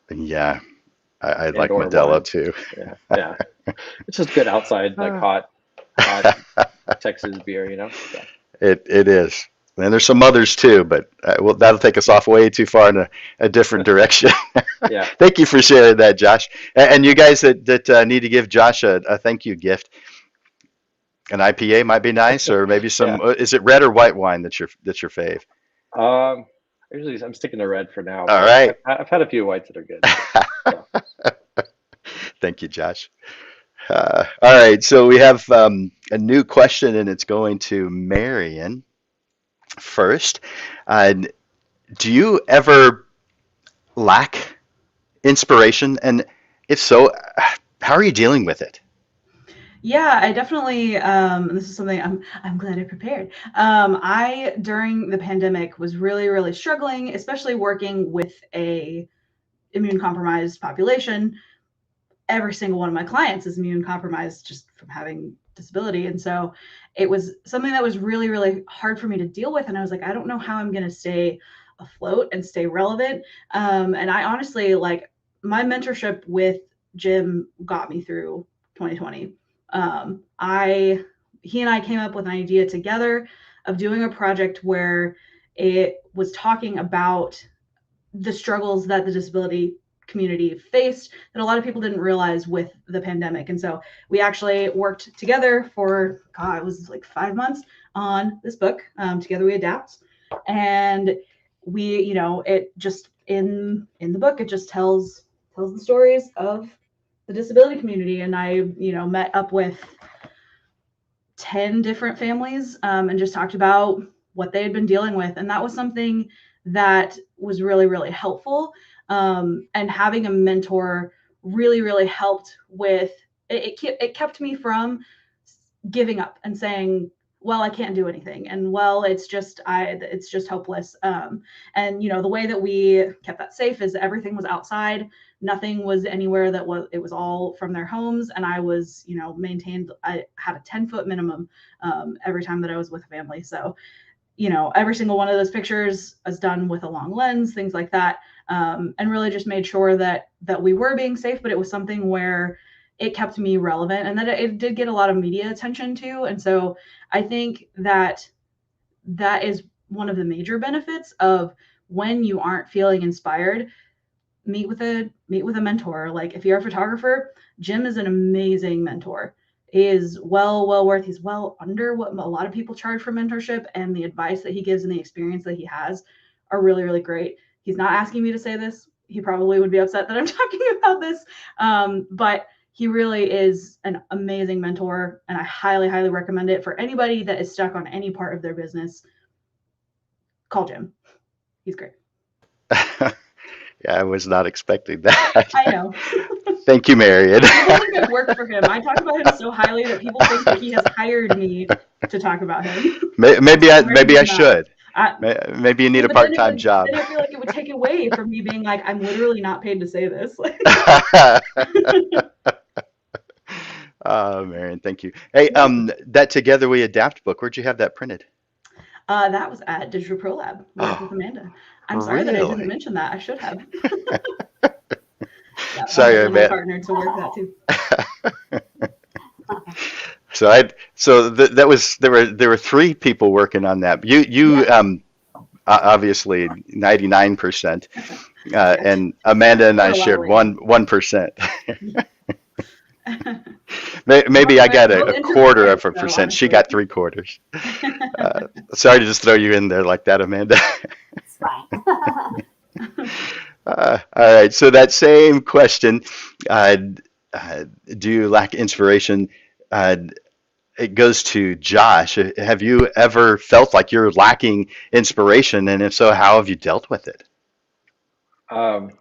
Yeah, I and like or Modelo wine. too. Yeah, yeah. It's just good outside, like hot Texas beer, So, It is. And there's some others too, but well, that'll take us off way too far in a different direction. yeah. Thank you for sharing that, Josh. And you guys that need to give Josh a thank you gift. An IPA might be nice, or maybe Yeah. some. Is it red or white wine that's your fave? Usually I'm sticking to red for now, All but right. I've had a few whites that are good. So. Thank you, Josh. All right, so we have a new question, and it's going to Marion first. Uh, do you ever lack inspiration? And if so, how are you dealing with it? Yeah, I definitely, this is something I'm glad I prepared. I, during the pandemic, was really, really struggling, especially working with a immune compromised population. Every single one of my clients is immune compromised just from having disability. And so it was something that was really, really hard for me to deal with. And I was like, I don't know how I'm going to stay afloat and stay relevant. And I honestly, like, my mentorship with Jim got me through 2020. He and I came up with an idea together of doing a project where it was talking about the struggles that the disability community faced that a lot of people didn't realize with the pandemic. And so we actually worked together for, God, it was like 5 months on this book. Together We Adapt. And we, it just in the book, it just tells the stories of the disability community. And I, met up with 10 different families and just talked about what they had been dealing with. And that was something that was really, really helpful. And having a mentor really, really helped with it. It kept me from giving up and saying, well, I can't do anything. And well, it's just hopeless. And the way that we kept that safe is everything was outside. Nothing was anywhere it was all from their homes. And I was, I had a 10-foot minimum every time that I was with a family. So, every single one of those pictures is done with a long lens, things like that. And really just made sure that we were being safe, but it was something where it kept me relevant and that it did get a lot of media attention too. And so I think that is one of the major benefits of when you aren't feeling inspired, meet with a mentor. Like if you're a photographer, Jim is an amazing mentor. He is well worth, he's well under what a lot of people charge for mentorship, and the advice that he gives and the experience that he has are really, really great. He's not asking me to say this. He probably would be upset that I'm talking about this. But he really is an amazing mentor, and I highly, highly recommend it for anybody that is stuck on any part of their business. Call Jim. He's great. Yeah, I was not expecting that. I know. Thank you, Marion. People think I've worked for him. I talk about him so highly that people think that he has hired me to talk about him. Maybe I should. I, Maybe you need a part-time job. Then I feel like it would take away from me being like, I'm literally not paid to say this. Oh, Marion, thank you. Hey, that Together We Adapt book, where'd you have that printed? That was at Digital Pro Lab with Amanda. I'm sorry that I didn't mention that. I should have. Yeah, sorry, my partner to work that too. That was there were three people working on that. You obviously 99%, and Amanda and I shared 1%. Maybe I got a quarter of a percent. She got 3/4. Sorry to just throw you in there like that, Amanda. It's fine. All right. So that same question, uh, do you lack inspiration? Uh, it goes to Josh. Have you ever felt like you're lacking inspiration? And if so, how have you dealt with it? Um,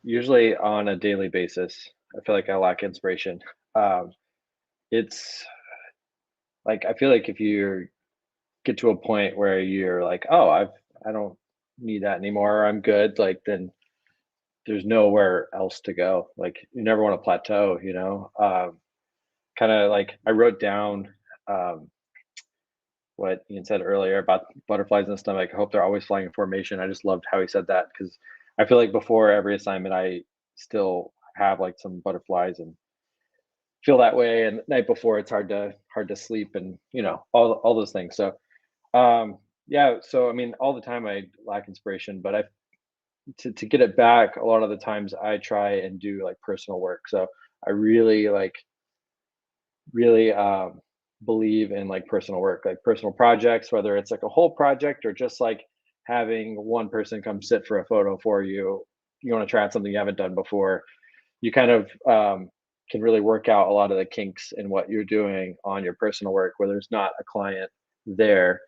Usually on a daily basis, I feel like I lack inspiration. Um, it's like I feel like if you get to a point where you're like, oh, I don't need that anymore, or I'm good, like then there's nowhere else to go. Like you never want to plateau, you know. Kind of like I wrote down um, what Ian said earlier about butterflies in the stomach. I hope they're always flying in formation. I just loved how he said that because I feel like before every assignment, I still have like some butterflies and feel that way. And the night before, it's hard to sleep, and you know all those things. So yeah, so I mean, all the time I lack inspiration, but I to get it back. A lot of the times, I try and do like personal work. So I really really believe in like personal work, like personal projects, whether it's like a whole project or just like having one person come sit for a photo for you. You want to try out something you haven't done before. You kind of can really work out a lot of the kinks in what you're doing on your personal work, where there's not a client there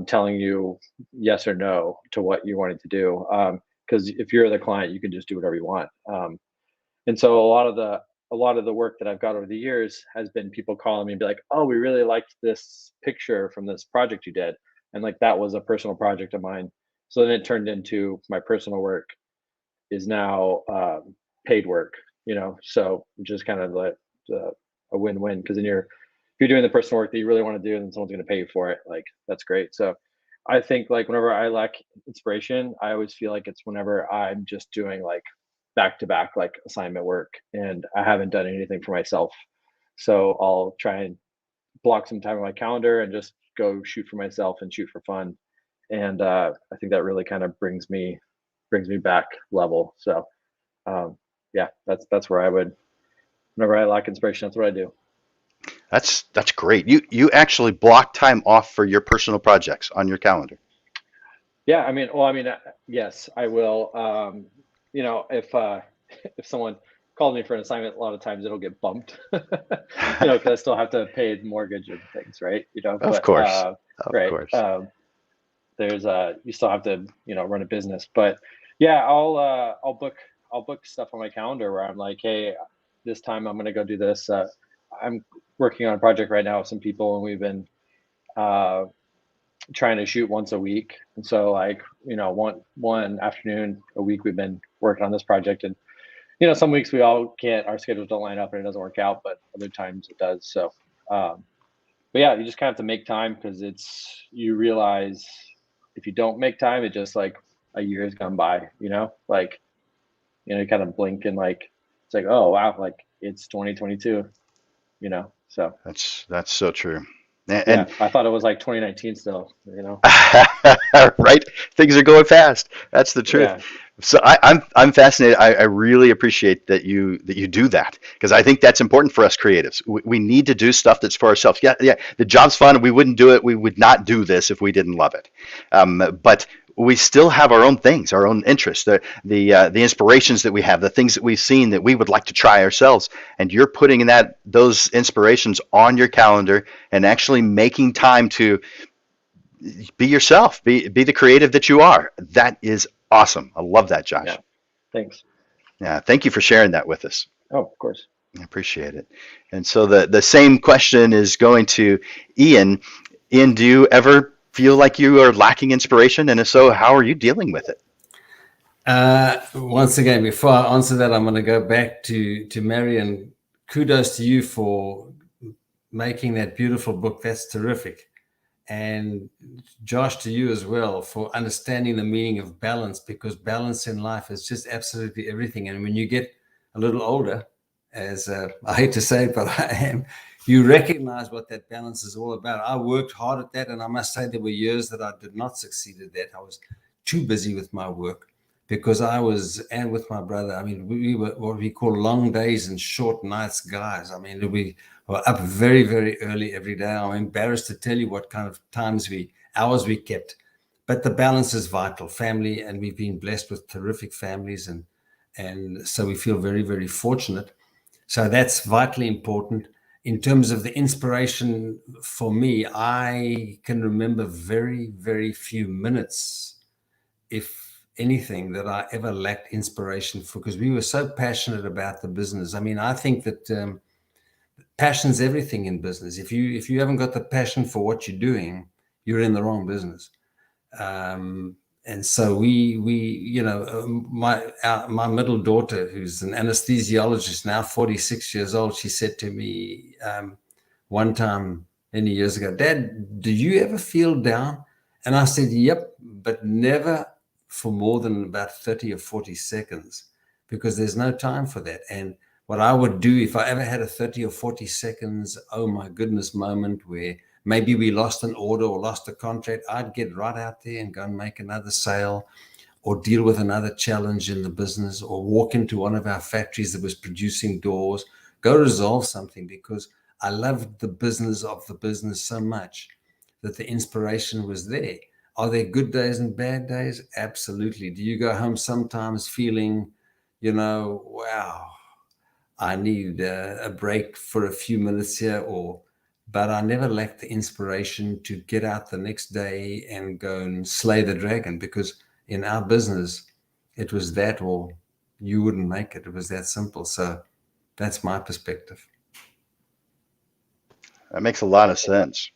telling you yes or no to what you wanted to do. Because if you're the client, you can just do whatever you want. And so a lot of the work that I've got over the years has been people calling me and be like, "Oh, we really liked this picture from this project you did," and like that was a personal project of mine. So then it turned into my personal work is now paid work, you know. So just kind of like a win-win because then if you're doing the personal work that you really want to do, and someone's going to pay you for it, like that's great. So I think like whenever I lack inspiration, I always feel like it's whenever I'm just doing like back to back like assignment work and I haven't done anything for myself. So I'll try and block some time on my calendar and just go shoot for myself and shoot for fun. And I think that really kind of brings me back level. So yeah, that's where I would whenever I lack inspiration, that's what I do. That's great. You actually block time off for your personal projects on your calendar. Yeah, I mean, well, I mean, yes, I will. You know, if if someone called me for an assignment, a lot of times it'll get bumped. You know, because I still have to pay the mortgage and things, right? You know, Of but course. Of right, course. there's you still have to run a business, but yeah, I'll book stuff on my calendar where I'm like, hey, this time I'm gonna go do this. I'm working on a project right now with some people, and we've been uh, trying to shoot once a week. And so like, one afternoon a week we've been working on this project. And some weeks we all can't, our schedules don't line up and it doesn't work out, but other times it does. So but yeah, you just kind of have to make time because you realize if you don't make time, it just like a year has gone by, like, you kind of blink and like, it's like, oh wow, like it's 2022, so That's so true. And yeah, I thought it was like 2019 still. right, things are going fast. That's the truth. Yeah. So I'm fascinated. I really appreciate that you do that because I think that's important for us creatives. We need to do stuff that's for ourselves. Yeah, yeah. The job's fun. We wouldn't do it. We would not do this if we didn't love it. But we still have our own things, our own interests, the inspirations that we have, the things that we've seen that we would like to try ourselves. And you're putting those inspirations on your calendar and actually making time to be yourself, be the creative that you are. That is awesome. I love that, Yeah. Josh. Thanks. Yeah, thank you for sharing that with us. Oh, of course. I appreciate it. And so the same question is going to Ian. Ian, do you ever feel like you are lacking inspiration? And if so, how are you dealing with it? Once again, before I answer that, I'm going to go back to Marion. Kudos to you for making that beautiful book. That's terrific. And Josh, to you as well for understanding the meaning of balance, because balance in life is just absolutely everything. And when you get a little older, as I hate to say it, but I am, you recognize what that balance is all about. I worked hard at that, and I must say there were years that I did not succeed at that. I was too busy with my work because I was, and with my brother, I mean, we were what we call long days and short nights guys. I mean, we were up very, very early every day. I'm embarrassed to tell you what kind of hours we kept. But the balance is vital, family, and we've been blessed with terrific families, and so we feel very, very fortunate. So that's vitally important. In terms of the inspiration for me, I can remember very, very few minutes, if anything, that I ever lacked inspiration for, because we were so passionate about the business. I mean, I think that passion's everything in business. If you haven't got the passion for what you're doing, you're in the wrong business. And so my middle daughter, who's an anesthesiologist now, 46 years old, she said to me one time many years ago, "Dad, do you ever feel down?" And I said, "Yep, but never for more than about 30 or 40 seconds, because there's no time for that." And what I would do if I ever had a 30 or 40 seconds, oh my goodness, moment where maybe we lost an order or lost a contract, I'd get right out there and go and make another sale, or deal with another challenge in the business, or walk into one of our factories that was producing doors, go resolve something, because I loved the business of the business so much that the inspiration was there. Are there good days and bad days? Absolutely. Do you go home sometimes feeling, wow, I need a break for a few minutes here, but I never lacked the inspiration to get out the next day and go and slay the dragon, because in our business, it was that or you wouldn't make it. It was that simple. So that's my perspective. That makes a lot of sense.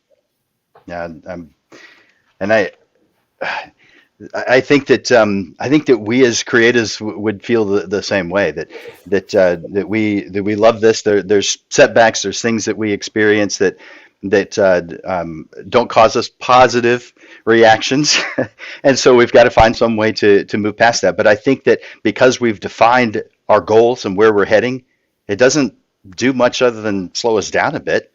Yeah, and I think that we as creatives would feel the same way, that we love this. There's setbacks, there's things that we experience that don't cause us positive reactions, and so we've got to find some way to move past that. But I think that because we've defined our goals and where we're heading, it doesn't do much other than slow us down a bit.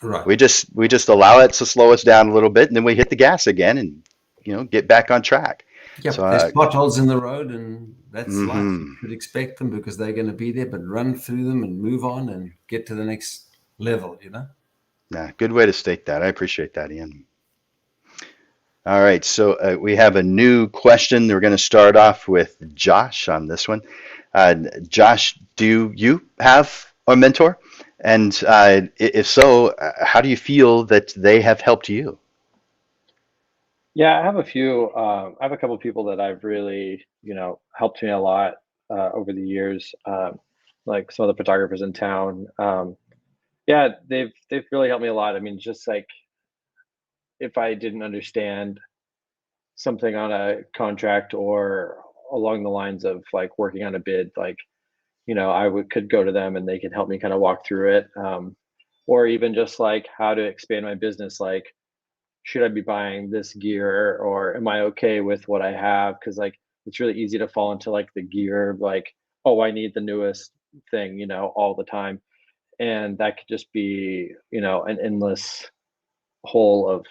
Right. We just allow it to slow us down a little bit, and then we hit the gas again, and get back on track. Yep. So There's potholes in the road, and that's life. You mhm. should expect them because they're going to be there, but run through them and move on and get to the next level, Yeah, good way to state that. I appreciate that, Ian. All right, so we have a new question. We're going to start off with Josh on this one. Josh, do you have a mentor? And if so, how do you feel that they have helped you? Yeah, I have a few. I have a couple of people that I've really, helped me a lot over the years. Like some of the photographers in town. Yeah, they've really helped me a lot. I mean, just like if I didn't understand something on a contract or along the lines of like working on a bid, like I would could go to them and they could help me kind of walk through it. Or even just like how to expand my business, like should I be buying this gear or am I okay with what I have? Because like it's really easy to fall into like the gear, like, oh, I need the newest thing, all the time. And that could just be, an endless hole of,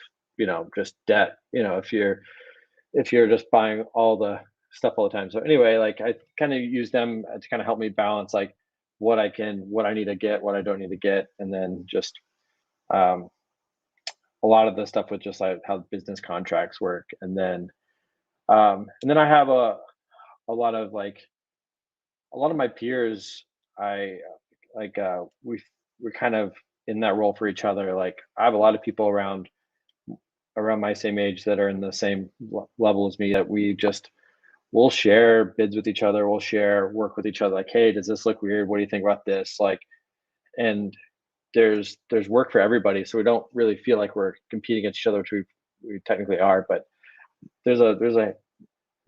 just debt, if you're just buying all the stuff all the time. So anyway, like I kind of use them to kind of help me balance like what I need to get, what I don't need to get, and then just um, a lot of the stuff with just like how business contracts work, and then I have a lot of like a lot of my peers. I like we're kind of in that role for each other. Like I have a lot of people around my same age that are in the same level as me that we'll share bids with each other, we'll share work with each other, like, hey, does this look weird, what do you think about this, like, and there's work for everybody, so we don't really feel like we're competing against each other, which we technically are, but there's a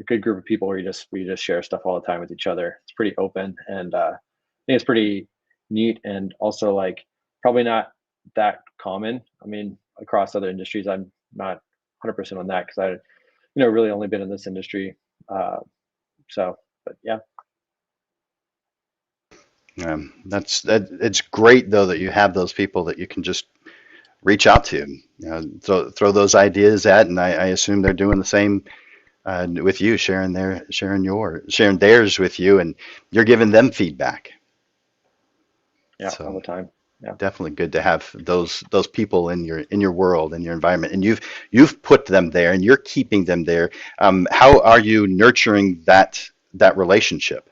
good group of people where you just share stuff all the time with each other. It's pretty open, and I think it's pretty neat, and also like probably not that common. I mean, across other industries, I'm not 100% on that because I really only been in this industry. Uh, so, but yeah. It's great though that you have those people that you can just reach out to, throw those ideas at, and I assume they're doing the same with you, sharing theirs with you, and you're giving them feedback. Yeah, all So the time. Yeah. definitely good to have those people in your world, in your environment, and you've put them there, and you're keeping them there. How are you nurturing that relationship?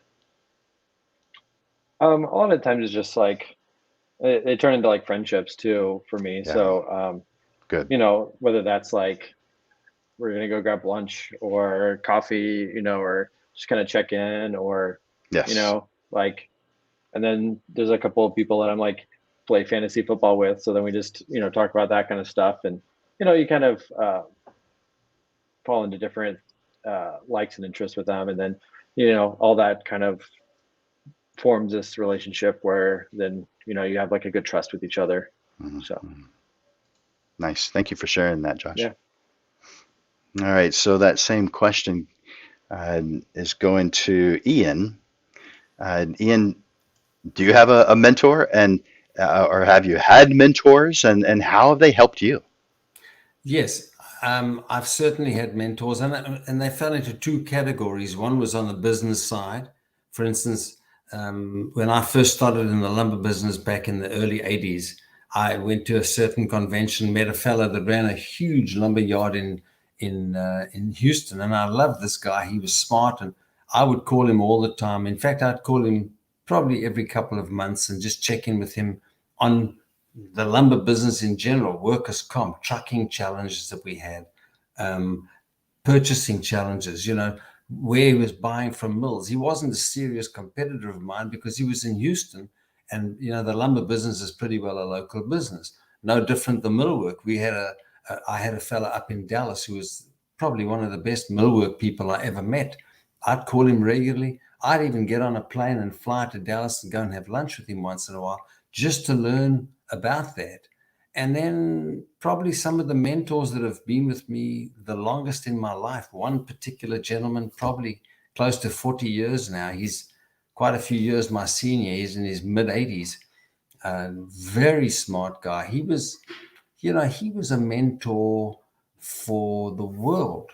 A lot of times it's just like they turn into like friendships too for me. Yeah, So, good. whether that's like we're gonna go grab lunch or coffee, or just kind of check in, or Yes. like, and then there's a couple of people that I'm like play fantasy football with, so then we just talk about that kind of stuff, and you kind of fall into different likes and interests with them, and then all that kind of forms this relationship where then you have like a good trust with each other. So Mhm. Nice. Thank you for sharing that, Josh. yeah. All right. So that same question is going to Ian. Ian, do you have a mentor, and or have you had mentors, and how have they helped you? Yes, I've certainly had mentors, and they fell into two categories. One was on the business side. For instance, when I first started in the lumber business back in the early 80s, I went to a certain convention, met a fellow that ran a huge lumber yard in Houston, and I loved this guy. He was smart, and I would call him all the time. In fact, I'd call him probably every couple of months and just check in with him on the lumber business in general, workers' comp, trucking challenges that we had, um, purchasing challenges, where he was buying from mills. He wasn't a serious competitor of mine because he was in Houston, and the lumber business is pretty well a local business, no different than millwork. I had a fella up in Dallas who was probably one of the best millwork people I ever met. I'd call him regularly. I'd even get on a plane and fly to Dallas and go and have lunch with him once in a while just to learn about that. And then probably some of the mentors that have been with me the longest in my life, one particular gentleman, probably close to 40 years now. He's quite a few years my senior. He's in his mid 80s. Very smart guy. He was a mentor for the world.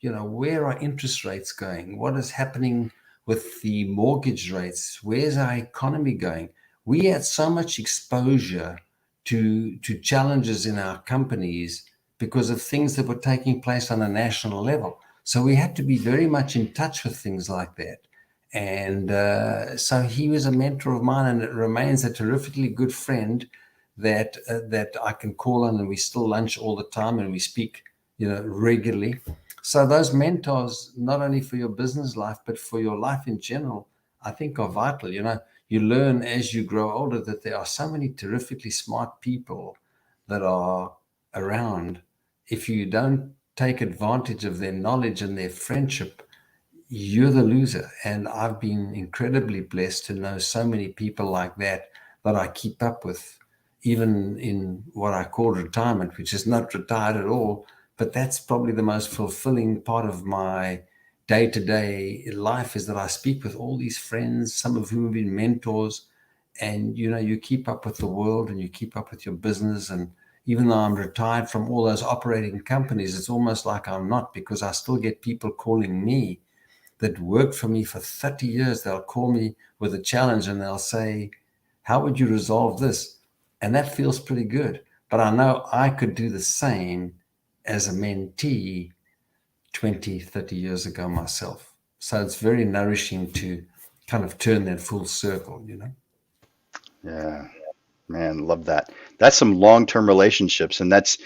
Where are interest rates going? What is happening with the mortgage rates? Where's our economy going? We had so much exposure to challenges in our companies because of things that were taking place on a national level. So we had to be very much in touch with things like that. And so he was a mentor of mine, and it remains a terrifically good friend that I can call on, and we still lunch all the time, and we speak, regularly. So those mentors, not only for your business life but for your life in general, I think are vital. You learn as you grow older that there are so many terrifically smart people that are around. If you don't take advantage of their knowledge and their friendship, you're the loser. And I've been incredibly blessed to know so many people like that I keep up with, even in what I call retirement, which is not retired at all. But that's probably the most fulfilling part of my day-to-day life, is that I speak with all these friends, some of whom have been mentors, and you keep up with the world and you keep up with your business. And even though I'm retired from all those operating companies, it's almost like I'm not, because I still get people calling me that worked for me for 30 years. They'll call me with a challenge and they'll say, how would you resolve this? And that feels pretty good. But I know I could do the same as a mentee 20, 30 years ago myself. So it's very nourishing to kind of turn that full circle. Yeah, man, love that. That's some long-term relationships, and that's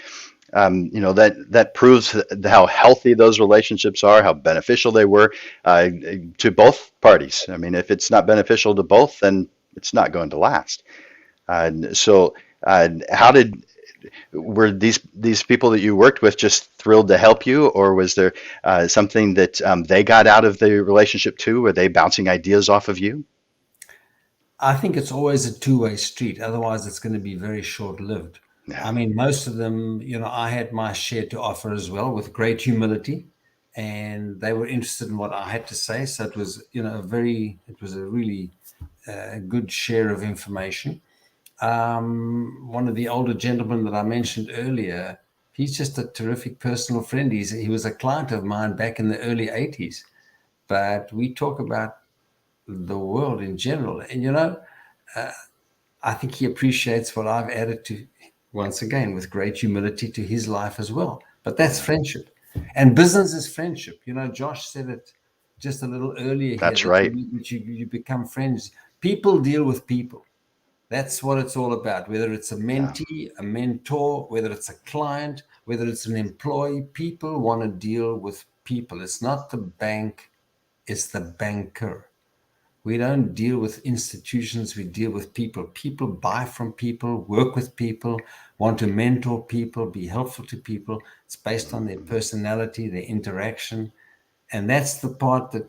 that proves how healthy those relationships are, how beneficial they were to both parties. I mean, if it's not beneficial to both, then it's not going to last. So, how did were these people that you worked with just thrilled to help you, or was there something that they got out of the relationship too? Were they bouncing ideas off of you? I think it's always a two-way street. Otherwise, it's going to be very short-lived. Yeah. I mean, most of them, I had my share to offer as well, with great humility, and they were interested in what I had to say. So it was, it was a really a good share of information. One of the older gentlemen that I mentioned earlier, he's just a terrific personal friend. He was a client of mine back in the early 80s, but we talk about the world in general. And, I think he appreciates what I've added to, once again, with great humility, to his life as well. But that's friendship. And business is friendship. Josh said it just a little earlier here, That's that right. you become friends. People deal with people. That's what it's all about. Whether it's a mentee, a mentor, whether it's a client, whether it's an employee, people want to deal with people. It's not the bank, it's the banker. We don't deal with institutions, we deal with people. People buy from people, work with people, want to mentor people, be helpful to people. It's based on their personality, their interaction. And that's the part that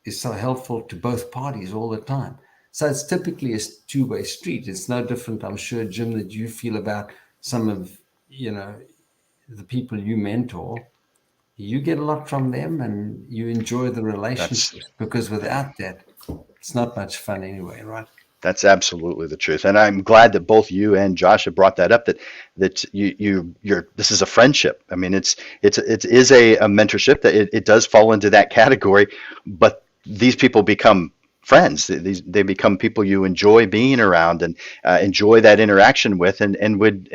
is so helpful to both parties all the time. So it's typically a two-way street. It's no different, I'm sure, Jim, that you feel about some of, the people you mentor. You get a lot from them and you enjoy the relationships, because without that, it's not much fun anyway, right? That's absolutely the truth, and I'm glad that both you and Josh have brought that up. That you're this is a friendship. I mean, it is a mentorship. That it does fall into that category, but these people become friends. They become people you enjoy being around and enjoy that interaction with, and would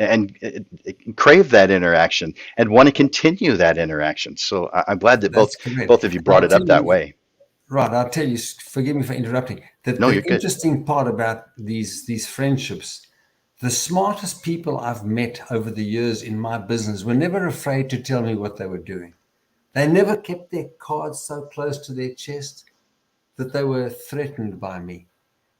crave that interaction and want to continue that interaction. So I'm glad that That's both correct. of you And brought it up that way. Right, I'll tell you, forgive me for interrupting. No, The you're good. interesting part about these friendships, the smartest people I've met over the years in my business were never afraid to tell me what they were doing. They never kept their cards so close to their chest that they were threatened by me.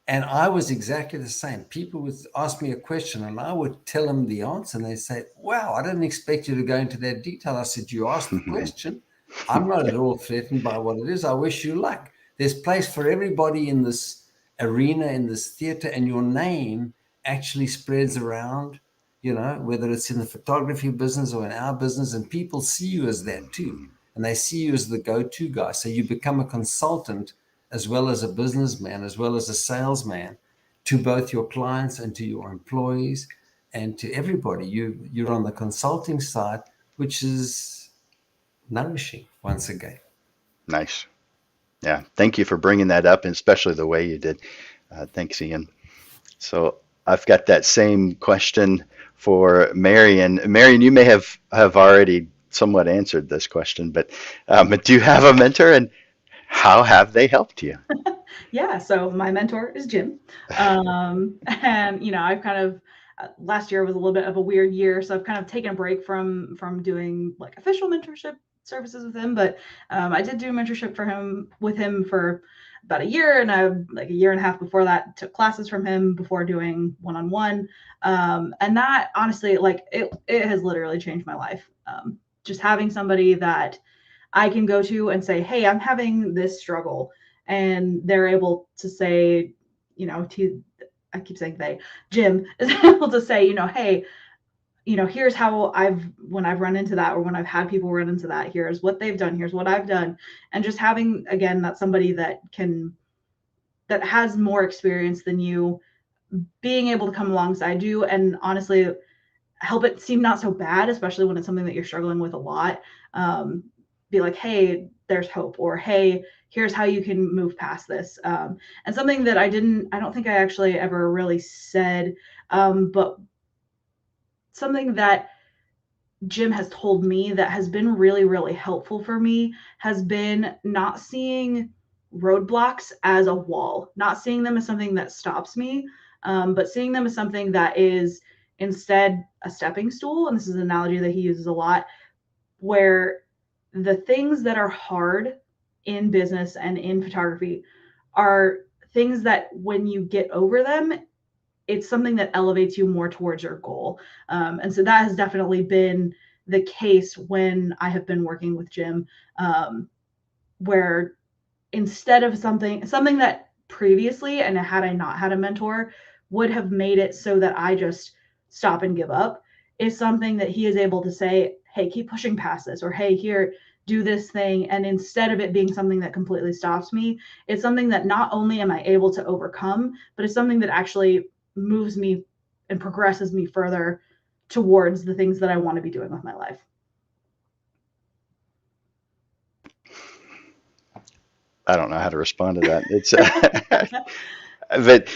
And I was exactly the same. People would ask me a question and I would tell them the answer, and they say, wow, I didn't expect you to go into that detail. I said, you asked the question. I'm not at all threatened by what it is. I wish you luck. There's place for everybody in this arena, in this theater, and your name actually spreads around, whether it's in the photography business or in our business, and people see you as that too. And they see you as the go-to guy. So you become a consultant as well as a businessman, as well as a salesman, to both your clients and to your employees and to everybody. You're on the consulting side, which is nourishing, once again. Nice. Yeah, thank you for bringing that up, and especially the way you did. Thanks, Ian. So I've got that same question for Marion. Marion, you may have already somewhat answered this question, but do you have a mentor, and how have they helped you? Yeah, so my mentor is Jim. And I've kind of last year was a little bit of a weird year, so I've kind of taken a break from doing like official mentorship services with him, but I did do mentorship with him for about a year, and I like a year and a half before that took classes from him before doing one-on-one. And that honestly, like it has literally changed my life. Just having somebody that I can go to and say, hey, I'm having this struggle. And they're able to say, I keep saying Jim is able to say, hey, here's how when I've run into that, or when I've had people run into that, here's what they've done, here's what I've done. And just having, again, that somebody that has more experience than you, being able to come alongside you and honestly help it seem not so bad, especially when it's something that you're struggling with a lot. Be like, hey, there's hope, or hey, here's how you can move past this. And something that I don't think I actually ever really said, but something that Jim has told me that has been really, really helpful for me has been not seeing roadblocks as a wall, not seeing them as something that stops me, but seeing them as something that is instead a stepping stool. And this is an analogy that he uses a lot, where the things that are hard in business and in photography are things that when you get over them, it's something that elevates you more towards your goal. And so that has definitely been the case when I have been working with Jim, where instead of something that previously, and had I not had a mentor, would have made it so that I just stop and give up, is something that he is able to say, hey, keep pushing past this, or hey, here, do this thing. And instead of it being something that completely stops me, it's something that not only am I able to overcome, but it's something that actually moves me and progresses me further towards the things that I want to be doing with my life. I don't know how to respond to that. It's but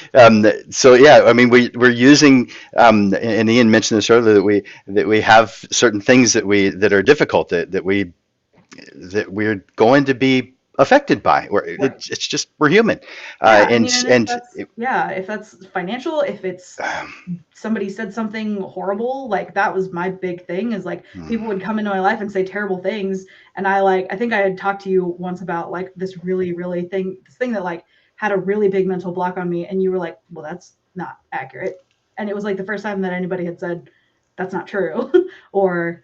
so yeah, I mean we're using and Ian mentioned this earlier that we have certain things that are difficult that we're going to be affected by. It's just we're human, Yeah, I mean, and if and that's, yeah, if that's financial, if it's somebody said something horrible, like that was my big thing, is like people would come into my life and say terrible things, and I think I had talked to you once about like this thing that like had a really big mental block on me, and you were like, well, that's not accurate, and it was like the first time that anybody had said that's not true, or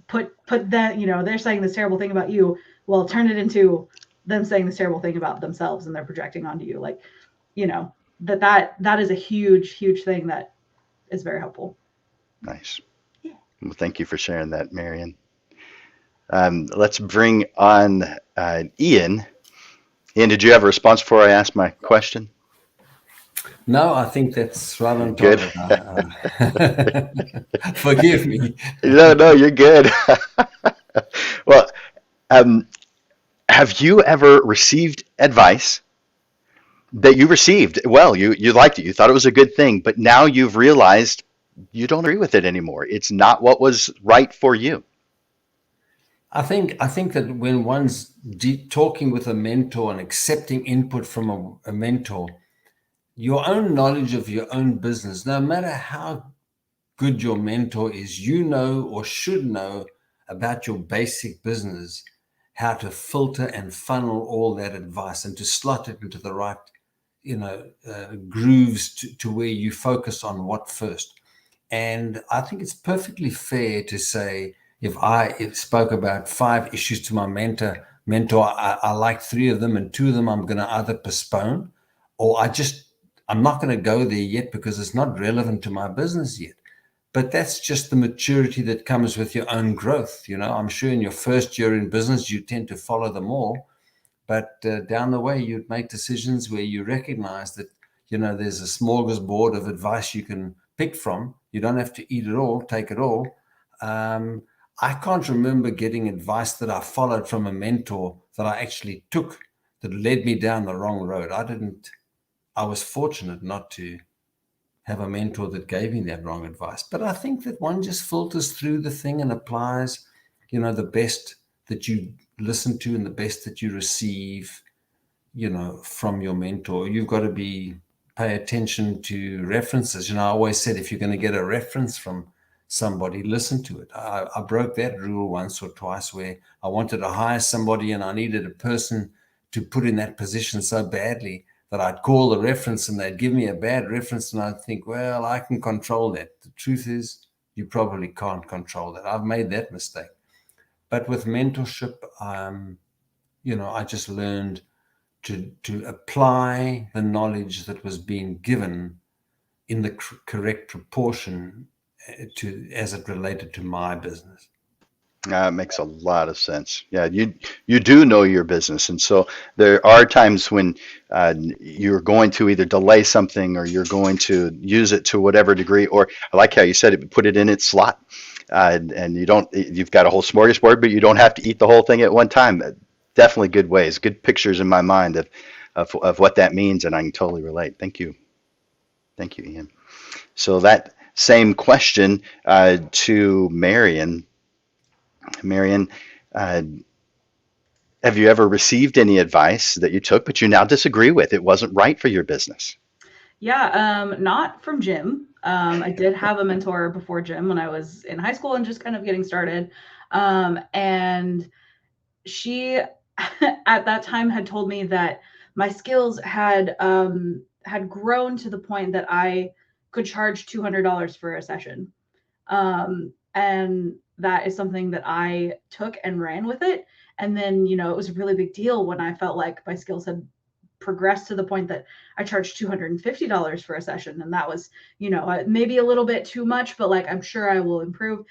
put that, they're saying this terrible thing about you, well, turn it into them saying this terrible thing about themselves, and they're projecting onto you, like, that is a huge thing that is very helpful. nice. Yeah. Well, thank you for sharing that, Marion. Let's bring on Ian. Ian, did you have a response before I asked my question? No, I think that's right on Good. target. Forgive me. No, you're good. Well, have you ever received advice that you received? Well, you liked it, you thought it was a good thing, but now you've realized you don't agree with it anymore. It's not what was right for you. I think that when one's talking with a mentor and accepting input from a mentor, your own knowledge of your own business, no matter how good your mentor is, you know or should know about your basic business, how to filter and funnel all that advice and to slot it into the right, grooves to where you focus on what first. And I think it's perfectly fair to say, if I spoke about 5 issues to my mentor, I like 3 of them, and 2 of them I'm going to either postpone, or I'm not going to go there yet because it's not relevant to my business yet. But that's just the maturity that comes with your own growth. I'm sure in your first year in business, you tend to follow them all. But down the way, you'd make decisions where you recognize that, there's a smorgasbord of advice you can pick from. You don't have to eat it all, take it all. I can't remember getting advice that I followed from a mentor that I actually took that led me down the wrong road. I was fortunate not to have a mentor that gave me that wrong advice. But I think that one just filters through the thing and applies, the best that you listen to and the best that you receive, from your mentor. You've got to pay attention to references. I always said, if you're going to get a reference from somebody, listen to it. I broke that rule once or twice where I wanted to hire somebody and I needed a person to put in that position so badly that I'd call the reference and they'd give me a bad reference, and I'd think, well, I can control that. The truth is, you probably can't control that. I've made that mistake. But with mentorship, I just learned to apply the knowledge that was being given in the correct proportion as it related to my business. It makes a lot of sense. Yeah, you do know your business, and so there are times when you're going to either delay something or you're going to use it to whatever degree. Or I like how you said it, put it in its slot, and you've got a whole smorgasbord, but you don't have to eat the whole thing at one time. Definitely good ways, good pictures in my mind of what that means, and I can totally relate. Thank you, Ian. So that same question to Marion. Marion, have you ever received any advice that you took but you now disagree with? It wasn't right for your business. Yeah, not from Jim. I did have a mentor before Jim when I was in high school and just kind of getting started. And she, at that time, had told me that my skills had grown to the point that I could charge $200 for a session. And that is something that I took and ran with it. And then, it was a really big deal when I felt like my skills had progressed to the point that I charged $250 for a session. And that was, maybe a little bit too much, but like, I'm sure I will improve.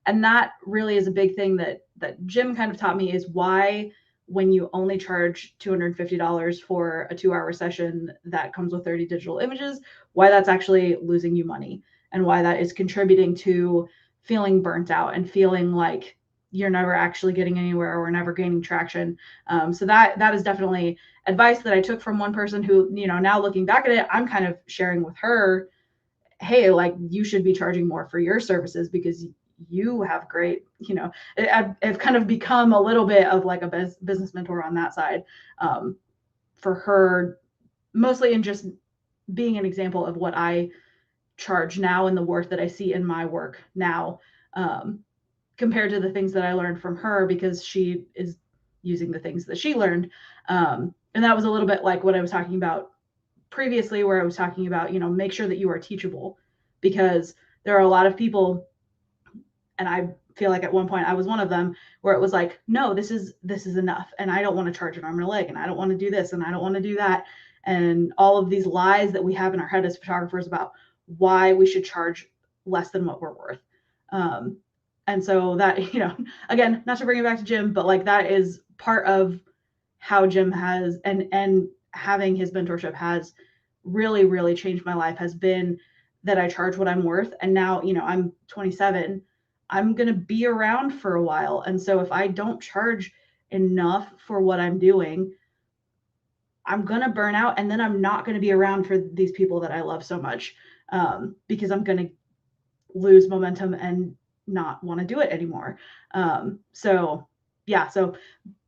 And that really is a big thing that Jim kind of taught me, is why, when you only charge $250 for a 2-hour session that comes with 30 digital images, why that's actually losing you money, and why that is contributing to feeling burnt out and feeling like you're never actually getting anywhere or never gaining traction. So that is definitely advice that I took from one person who, now looking back at it, I'm kind of sharing with her, hey, like, you should be charging more for your services because you have great, I've kind of become a little bit of like a business mentor on that side, for her, mostly in just being an example of what I charge now and the worth that I see in my work now, compared to the things that I learned from her, because she is using the things that she learned. And that was a little bit like what I was talking about previously, where I was talking about, make sure that you are teachable, because there are a lot of people, and I feel like at one point I was one of them, where it was like, no, this is enough, and I don't want to charge an arm and a leg, and I don't want to do this, and I don't want to do that, and all of these lies that we have in our head as photographers about why we should charge less than what we're worth. And so that, again, not to bring it back to Jim, but like, that is part of how Jim has, and having his mentorship has really, really changed my life, has been that I charge what I'm worth. And now, I'm 27, I'm going to be around for a while. And so if I don't charge enough for what I'm doing, I'm going to burn out, and then I'm not going to be around for these people that I love so much, because I'm going to lose momentum and not want to do it anymore. So yeah, so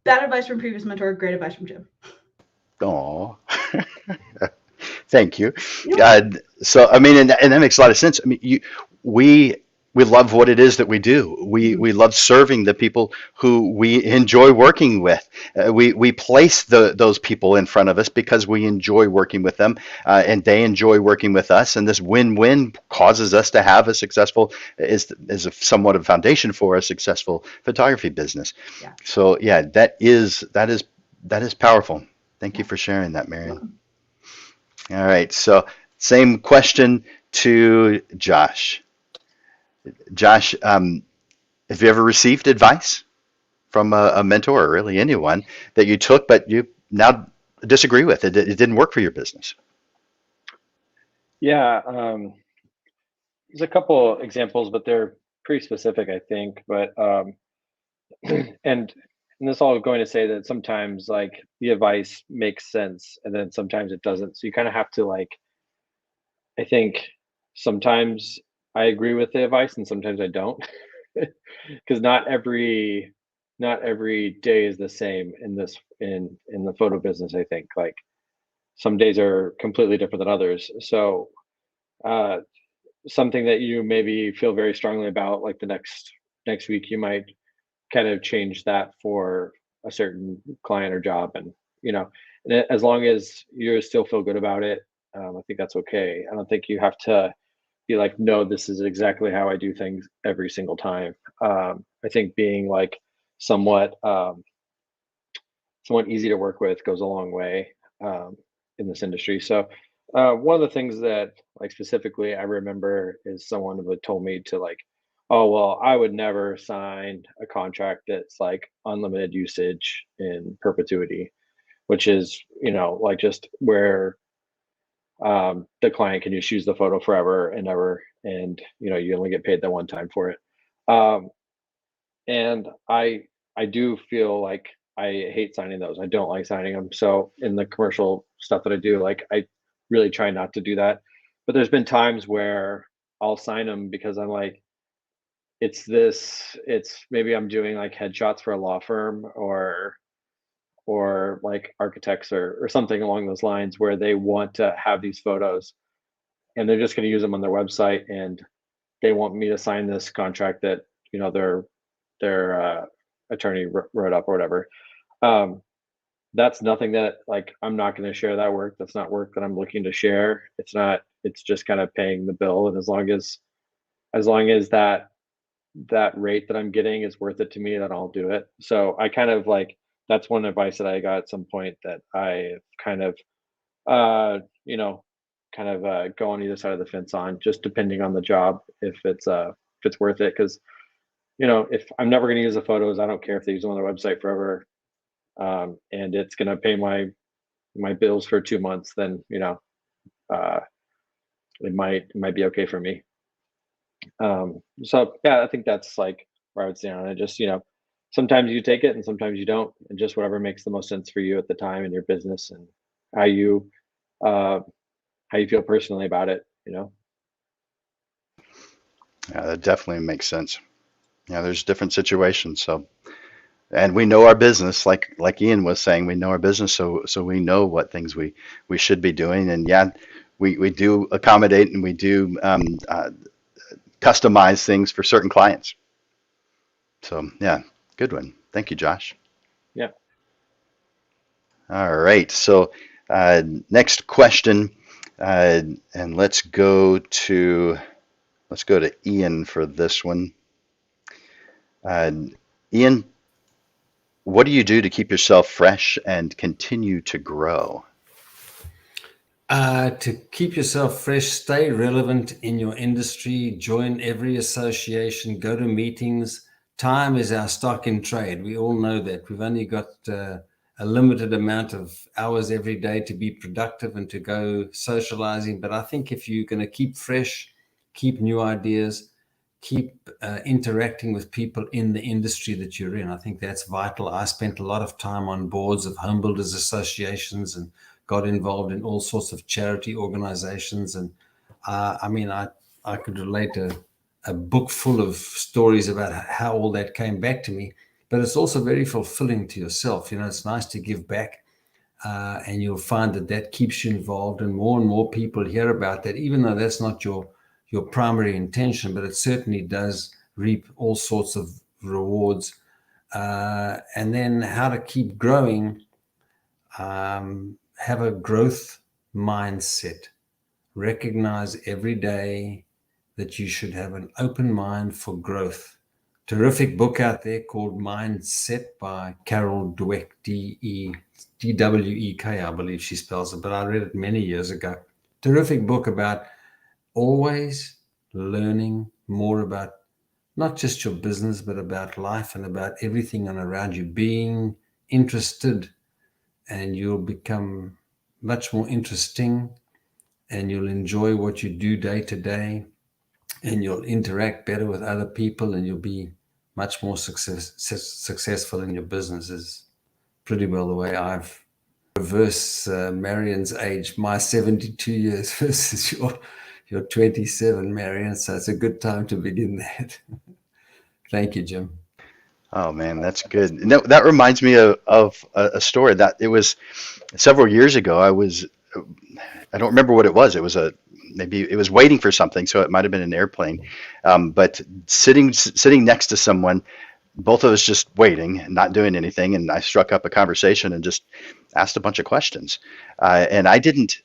bad advice from previous mentor, great advice from Jim. Oh, thank you. Yep. So, I mean, and that makes a lot of sense. I mean, we we love what it is that we do. We love serving the people who we enjoy working with. We place those people in front of us because we enjoy working with them, and they enjoy working with us. And this win-win causes us to have a successful is a somewhat of a foundation for a successful photography business. Yeah. So yeah, that is powerful. Thank you Yeah. for sharing that, Marion. All right, so same question to Josh. Josh, have you ever received advice from a mentor, or really anyone, that you took but you now disagree with? It didn't work for your business. Yeah, there's a couple examples, but they're pretty specific, I think. But and this all going to say that sometimes like the advice makes sense, and then sometimes it doesn't. So you kind of have to like, I think sometimes I agree with the advice, and sometimes I don't, because not every day is the same in this in the photo business. I think like some days are completely different than others. So uh, something that you maybe feel very strongly about, like the next week, you might kind of change that for a certain client or job, and you know, as long as you still feel good about it, I think that's okay. I don't think you have to be like, no, this is exactly how I do things every single time. I think being like somewhat somewhat easy to work with goes a long way in this industry. So one of the things that like specifically I remember is someone would told me to like, oh well, I would never sign a contract that's like unlimited usage in perpetuity, which is like just where the client can just use the photo forever and ever, and you only get paid that one time for it. Um, and I do feel like I hate signing those. I don't like signing them. So in the commercial stuff that I do, like I really try not to do that. But there's been times where I'll sign them because I'm like, it's maybe I'm doing like headshots for a law firm or like architects or something along those lines where they want to have these photos and they're just going to use them on their website, and they want me to sign this contract that their attorney wrote up or whatever. Um, that's nothing that like I'm not going to share that work. That's not work that I'm looking to share. It's not. It's just kind of paying the bill, and as long as that rate that I'm getting is worth it to me, then I'll do it. So I kind of like that's one advice that I got at some point that I kind of uh you know go on either side of the fence on, just depending on the job, if it's worth it, because if I'm never going to use the photos, I don't care if they use them on their website forever, and it's going to pay my bills for 2 months, then uh, it might be okay for me. So yeah, I think that's like where I would stand on it. Just sometimes you take it and sometimes you don't, and just whatever makes the most sense for you at the time in your business and how you uh, how you feel personally about it. Yeah, that definitely makes sense. Yeah, there's different situations. So, and we know our business, like Ian was saying, we know our business, so we know what things we should be doing. And yeah, we do accommodate and we do customize things for certain clients. So yeah, good one. Thank you, Josh. Yeah. All right. So next question, and let's go to Ian for this one. Uh, Ian, what do you do to keep yourself fresh and continue to grow? To keep yourself fresh, stay relevant in your industry, join every association, go to meetings. Time is our stock in trade. We all know that. We've only got a limited amount of hours every day to be productive and to go socializing. But I think if you're going to keep fresh, keep new ideas, keep interacting with people in the industry that you're in, I think that's vital. I spent a lot of time on boards of home builders associations and got involved in all sorts of charity organizations. And I could relate a book full of stories about how all that came back to me, but it's also very fulfilling to yourself. It's nice to give back, and you'll find that keeps you involved, and more people hear about that, even though that's not your primary intention, but it certainly does reap all sorts of rewards. And then how to keep growing. Have a growth mindset. Recognize every day that you should have an open mind for growth. Terrific book out there called Mindset by Carol Dweck, Dwek, I believe she spells it, but I read it many years ago. Terrific book about always learning more about not just your business, but about life and about everything around you, being interested, and you'll become much more interesting, and you'll enjoy what you do day to day, and you'll interact better with other people, and you'll be much more successful in your business. Is pretty well the way I've reverse Marion's age, my 72 years versus your 27, Marion. So it's a good time to begin that. Thank you, Jim. Oh man, that's good. And that reminds me of a story that it was several years ago. I don't remember what it was. It was maybe it was waiting for something, so it might have been an airplane. But sitting next to someone, both of us just waiting, not doing anything, and I struck up a conversation and just asked a bunch of questions. And I didn't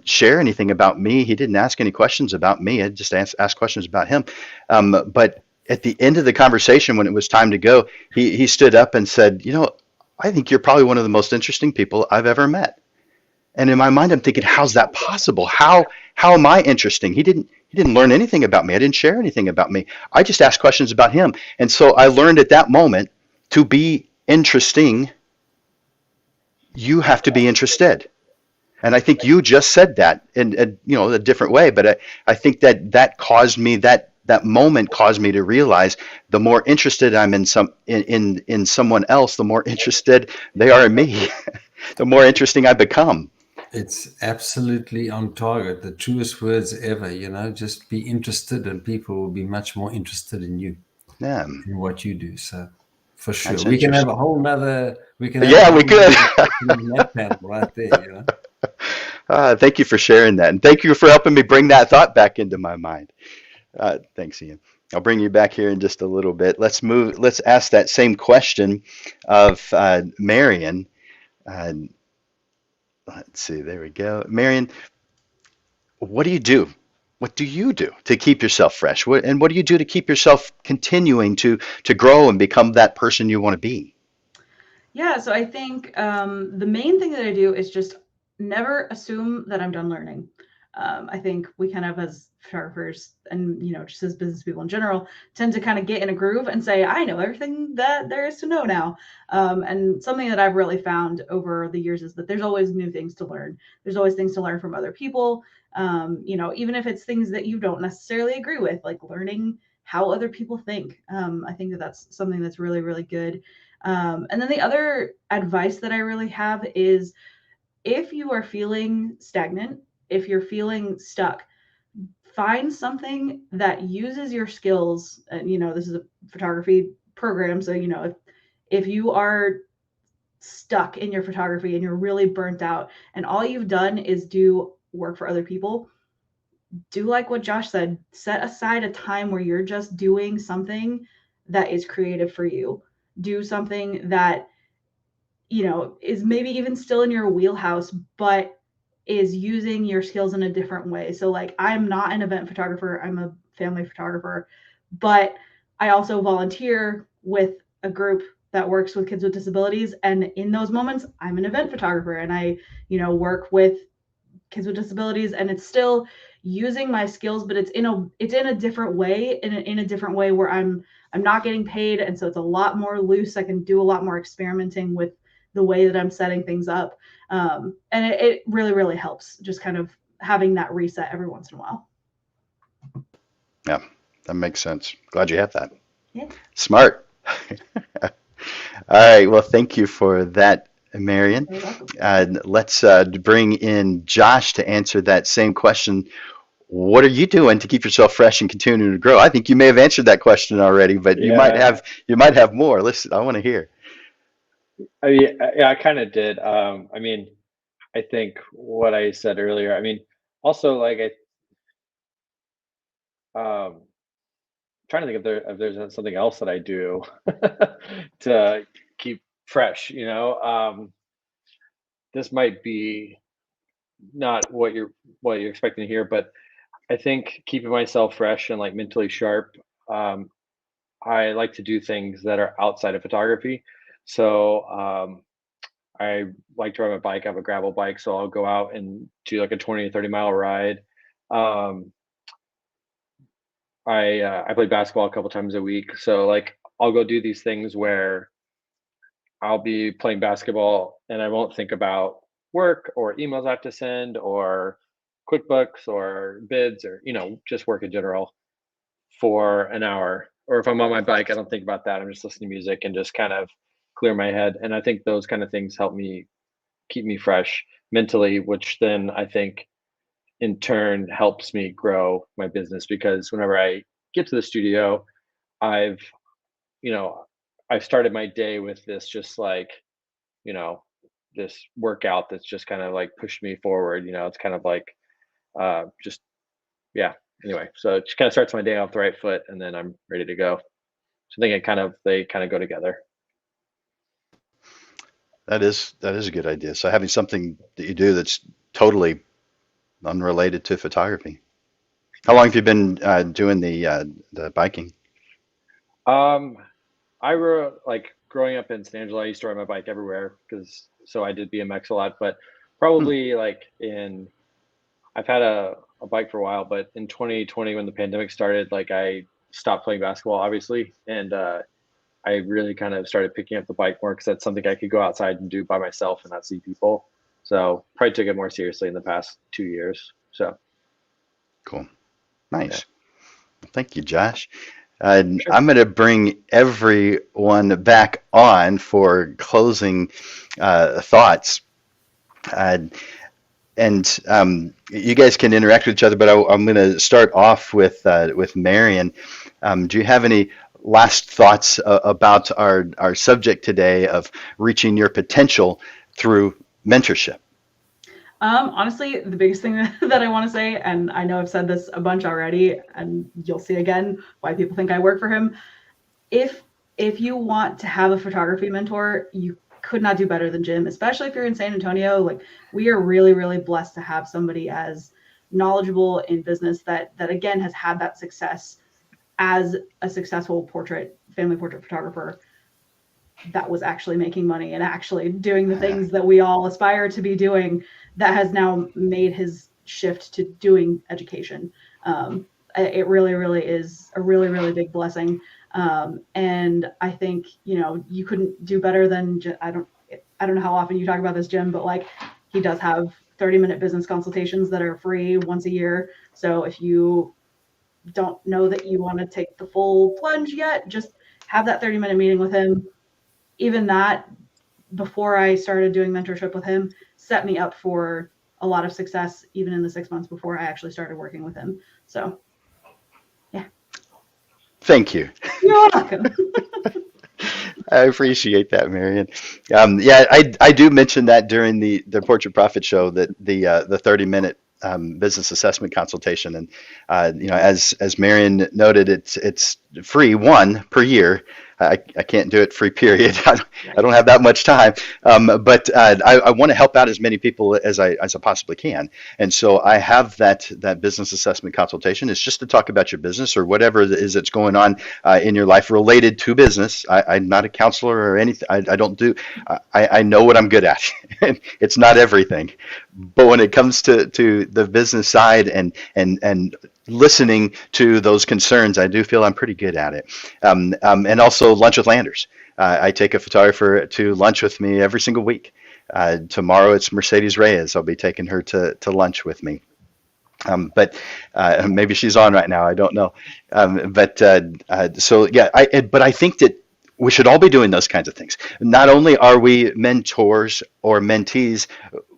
share anything about me. He didn't ask any questions about me. I just asked questions about him. But at the end of the conversation, when it was time to go, he stood up and said, I think you're probably one of the most interesting people I've ever met. And in my mind, I'm thinking, how's that possible? How am I interesting? He didn't learn anything about me. I didn't share anything about me. I just asked questions about him. And so I learned at that moment, to be interesting, you have to be interested. And I think you just said that in a different way, but I think that caused me that moment caused me to realize the more interested I'm in someone else, the more interested they are in me, the more interesting I become. It's absolutely on target. The truest words ever, just be interested, and people will be much more interested in you, Yeah, in what you do. So for sure, that's we can have interesting. a whole nother, Yeah, we could. that panel right there, Thank you for sharing that, and thank you for helping me bring that thought back into my mind. Thanks, Ian. I'll bring you back here in just a little bit. Let's ask that same question of Marion. Uh, let's see. There we go. Marion, what do you do? What do you do to keep yourself fresh? And what do you do to keep yourself continuing to grow and become that person you want to be? Yeah, so I think the main thing that I do is just never assume that I'm done learning. I think we kind of, as photographers and, just as business people in general, tend to kind of get in a groove and say, I know everything that there is to know now. And something that I've really found over the years is that there's always new things to learn. There's always things to learn from other people. Even if it's things that you don't necessarily agree with, like learning how other people think. I think that that's something that's really, really good. And then the other advice that I really have is, if you are feeling stagnant, if you're feeling stuck, find something that uses your skills. And, this is a photography program. So, if you are stuck in your photography and you're really burnt out and all you've done is do work for other people, do like what Josh said, set aside a time where you're just doing something that is creative for you. Do something that, is maybe even still in your wheelhouse, but is using your skills in a different way. So, like, I'm not an event photographer, I'm a family photographer, but I also volunteer with a group that works with kids with disabilities. And in those moments, I'm an event photographer and I, work with kids with disabilities, and it's still using my skills, but it's in a different way, in a different way where I'm not getting paid. And so it's a lot more loose. I can do a lot more experimenting with the way that I'm setting things up. And it really, really helps just kind of having that reset every once in a while. Yeah, that makes sense. Glad you have that. Yeah. Smart. All right. Well, thank you for that, Marion. You're welcome. Let's bring in Josh to answer that same question. What are you doing to keep yourself fresh and continuing to grow? I think you may have answered that question already, but you might have more. Listen, I want to hear. I mean, yeah, I kind of did. I mean, I think what I said earlier. I mean, also like trying to think if there's something else that I do to keep fresh. This might be not what you're expecting to hear, but I think keeping myself fresh and like mentally sharp. Um, I like to do things that are outside of photography. So I like to ride my bike. I have a gravel bike, so I'll go out and do like a 20 or 30 mile ride. Um, I play basketball a couple times a week, so like I'll go do these things where I'll be playing basketball and I won't think about work or emails I have to send or QuickBooks or bids or just work in general for an hour. Or if I'm on my bike, I don't think about that. I'm just listening to music and just kind of clear my head. And I think those kind of things help me keep me fresh mentally, which then I think in turn helps me grow my business because whenever I get to the studio, I've, you know, I've started my day with this just like, you know, this workout that's just kind of like pushed me forward. It's kind of like just yeah. Anyway, so it just kind of starts my day off the right foot and then I'm ready to go. So I think they kind of go together. That is a good idea. So having something that you do that's totally unrelated to photography. How long have you been doing the biking? Um, I were like growing up in San Angelo, I used to ride my bike everywhere because so I did BMX a lot, but Hmm. probably like I've had a bike for a while, but in 2020 when the pandemic started, like I stopped playing basketball obviously, and I really kind of started picking up the bike more because that's something I could go outside and do by myself and not see people. So probably took it more seriously in the past 2 years. So Cool. yeah, Nice. Thank you, Josh. sure. I'm going to bring everyone back on for closing thoughts. Uh, and you guys can interact with each other, but I'm going to start off with Marion. Do you have any last thoughts about our subject today of reaching your potential through mentorship? Honestly, the biggest thing that I want to say, and I know I've said this a bunch already, and you'll see again why people think I work for him. If you want to have a photography mentor, you could not do better than Jim, especially if you're in San Antonio. Like, we are really, really blessed to have somebody as knowledgeable in business that again has had that success as a successful family portrait photographer that was actually making money and actually doing the things that we all aspire to be doing, that has now made his shift to doing education. It really, really is a really, really big blessing. And I think, you couldn't do better than, I don't know how often you talk about this, Jim, but like, he does have 30-minute business consultations that are free once a year. So if you don't know that you want to take the full plunge yet, just have that 30-minute meeting with him. Even that, before I started doing mentorship with him, set me up for a lot of success, even in the 6 months before I actually started working with him. So, yeah. Thank you. You're welcome. I appreciate that, Marion. Yeah, I do mention that during the Portrait Profit show, that the 30-minute business assessment consultation, and as Marion noted, it's free, one per year. I can't do it free, period. I don't have that much time, but I want to help out as many people as I possibly can, and so I have that business assessment consultation. It's just to talk about your business or whatever it is that's going on in your life related to business. I'm not a counselor or anything. I don't do. I know what I'm good at. It's not everything, but when it comes to the business side and listening to those concerns, I do feel I'm pretty good at it. And also lunch with Landers. I take a photographer to lunch with me every single week. Tomorrow it's Mercedes Reyes. I'll be taking her to lunch with me. But maybe she's on right now. I don't know. So yeah, but I think that we should all be doing those kinds of things. Not only are we mentors or mentees,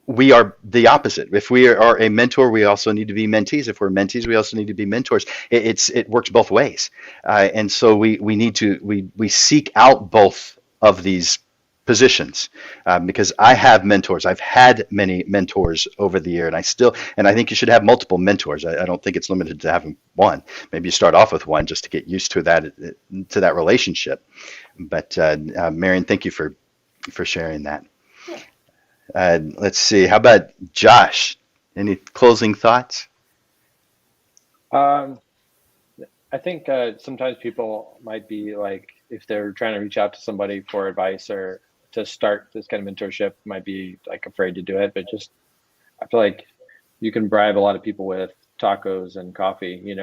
we are the opposite. If we are a mentor, we also need to be mentees. If we're mentees, we also need to be mentors. It works both ways, and so we need to we seek out both of these positions, because I have mentors. I've had many mentors over the year, and I think you should have multiple mentors. I don't think it's limited to having one. Maybe you start off with one just to get used to that relationship. But Marion, thank you for sharing that. Let's see. How about Josh? Any closing thoughts? I think sometimes people might be like, if they're trying to reach out to somebody for advice or to start this kind of mentorship, might be like afraid to do it. But just, I feel like you can bribe a lot of people with tacos and coffee.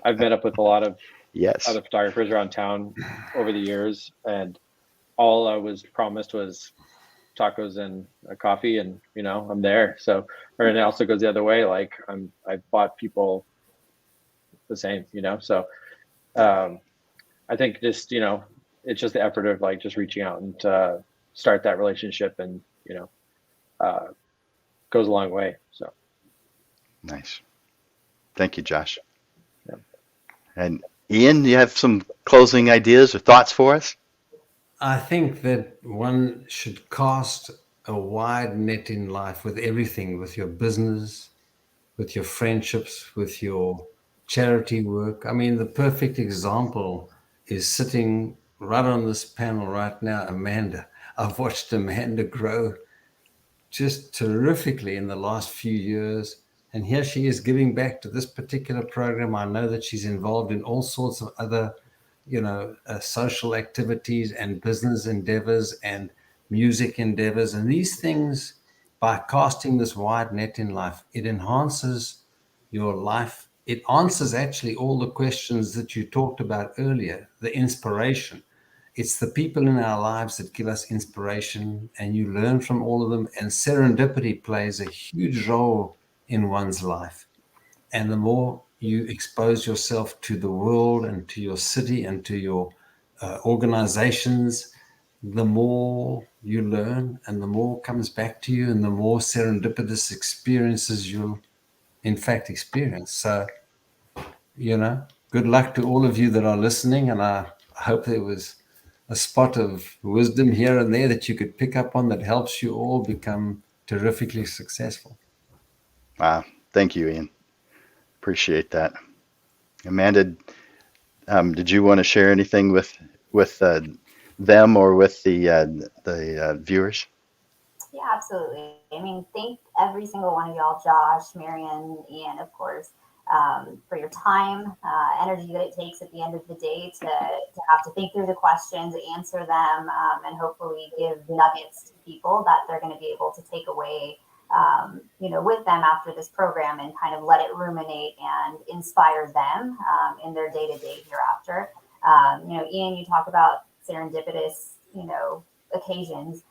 I've met up with a lot of Yes. other photographers around town over the years, and all I was promised was tacos and a coffee, and I'm there. So, and it also goes the other way. Like I've bought people the same, so I think just it's just the effort of like just reaching out and start that relationship, and goes a long way. So Nice. Thank you, Josh. yeah. And Ian, you have some closing ideas or thoughts for us? I think that one should cast a wide net in life with everything, with your business, with your friendships, with your charity work. I mean, the perfect example is sitting right on this panel right now, Amanda. I've watched Amanda grow just terrifically in the last few years. And here she is giving back to this particular program. I know that she's involved in all sorts of other, social activities and business endeavors and music endeavors. And these things, by casting this wide net in life, it enhances your life. It answers actually all the questions that you talked about earlier, the inspiration. It's the people in our lives that give us inspiration, and you learn from all of them. And serendipity plays a huge role in one's life. And the more you expose yourself to the world and to your city and to your organizations, the more you learn and the more comes back to you, and the more serendipitous experiences you'll in fact experience. So, good luck to all of you that are listening. And I hope there was a spot of wisdom here and there that you could pick up on that helps you all become terrifically successful. Wow. Thank you, Ian. Appreciate that. Amanda, did you want to share anything with them or with the viewers? Yeah, absolutely. I mean, thank every single one of y'all, Josh, Marion, Ian, of course, for your time, energy that it takes at the end of the day to have to think through the questions, answer them, and hopefully give nuggets to people that they're going to be able to take away with them after this program and kind of let it ruminate and inspire them in their day-to-day hereafter. Ian, you talk about serendipitous, occasions.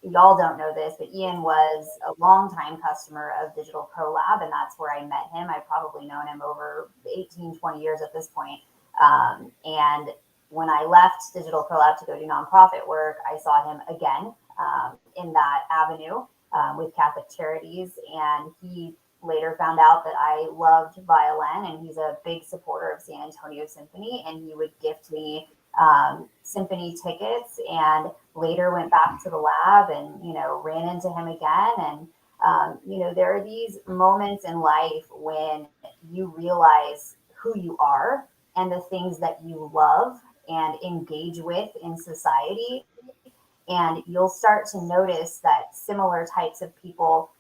Y'all don't know this, but Ian was a longtime customer of Digital Pro Lab, and that's where I met him. I've probably known him over 18, 20 years at this point. And when I left Digital Pro Lab to go do nonprofit work, I saw him again in that avenue with Catholic Charities. And he later found out that I loved violin, and he's a big supporter of San Antonio Symphony, and he would gift me symphony tickets, and later went back to the lab and ran into him again. And there are these moments in life when you realize who you are and the things that you love and engage with in society, and you'll start to notice that similar types of people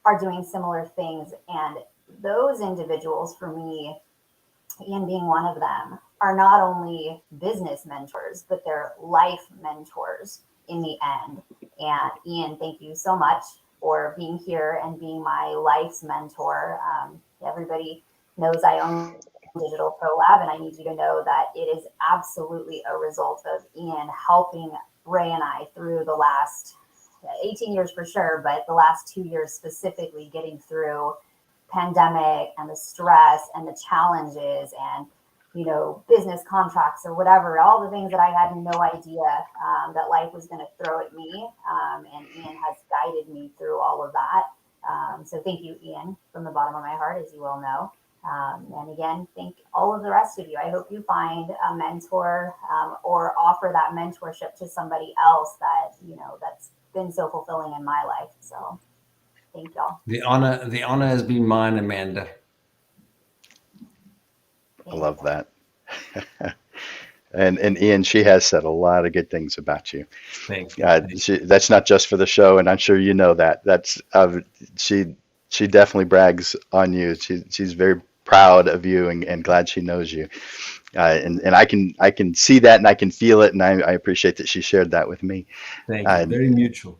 are doing similar things. And those individuals, for me, Ian being one of them, are not only business mentors, but they're life mentors in the end. And Ian, thank you so much for being here and being my life's mentor. Everybody knows I own Digital Pro Lab, and I need you to know that it is absolutely a result of Ian helping Ray and I through the last 18 years for sure, but the last 2 years specifically, getting through pandemic and the stress and the challenges and business contracts or whatever, all the things that I had no idea that life was going to throw at me. And Ian has guided me through all of that. So thank you, Ian, from the bottom of my heart, as you well know. And again, thank all of the rest of you. I hope you find a mentor or offer that mentorship to somebody else that, that's been so fulfilling in my life. So thank y'all. The honor has been mine, Amanda. I love that. And Ian, she has said a lot of good things about you. Thanks. That's not just for the show, and I'm sure you know that. That's she definitely brags on you. She's very proud of you and glad she knows you. And I can see that and I can feel it, and I appreciate that she shared that with me. Thank you. Very mutual.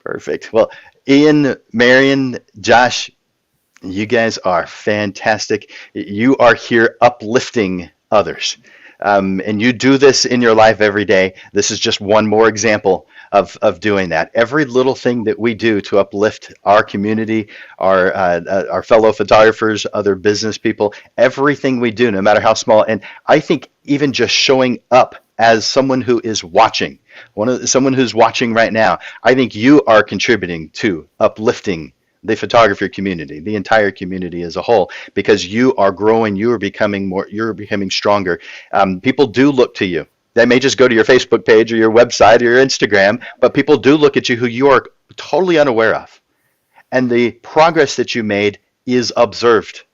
Perfect. Well, Ian, Marion, Josh, you guys are fantastic. You are here uplifting others. And you do this in your life every day. This is just one more example of doing that. Every little thing that we do to uplift our community, our fellow photographers, other business people, everything we do, no matter how small. And I think even just showing up as someone who is watching, someone who's watching right now, I think you are contributing to uplifting the photography community, the entire community as a whole, because you are growing, you are becoming stronger. People do look to you. They may just go to your Facebook page or your website or your Instagram, but people do look at you who you are totally unaware of. And the progress that you made is observed.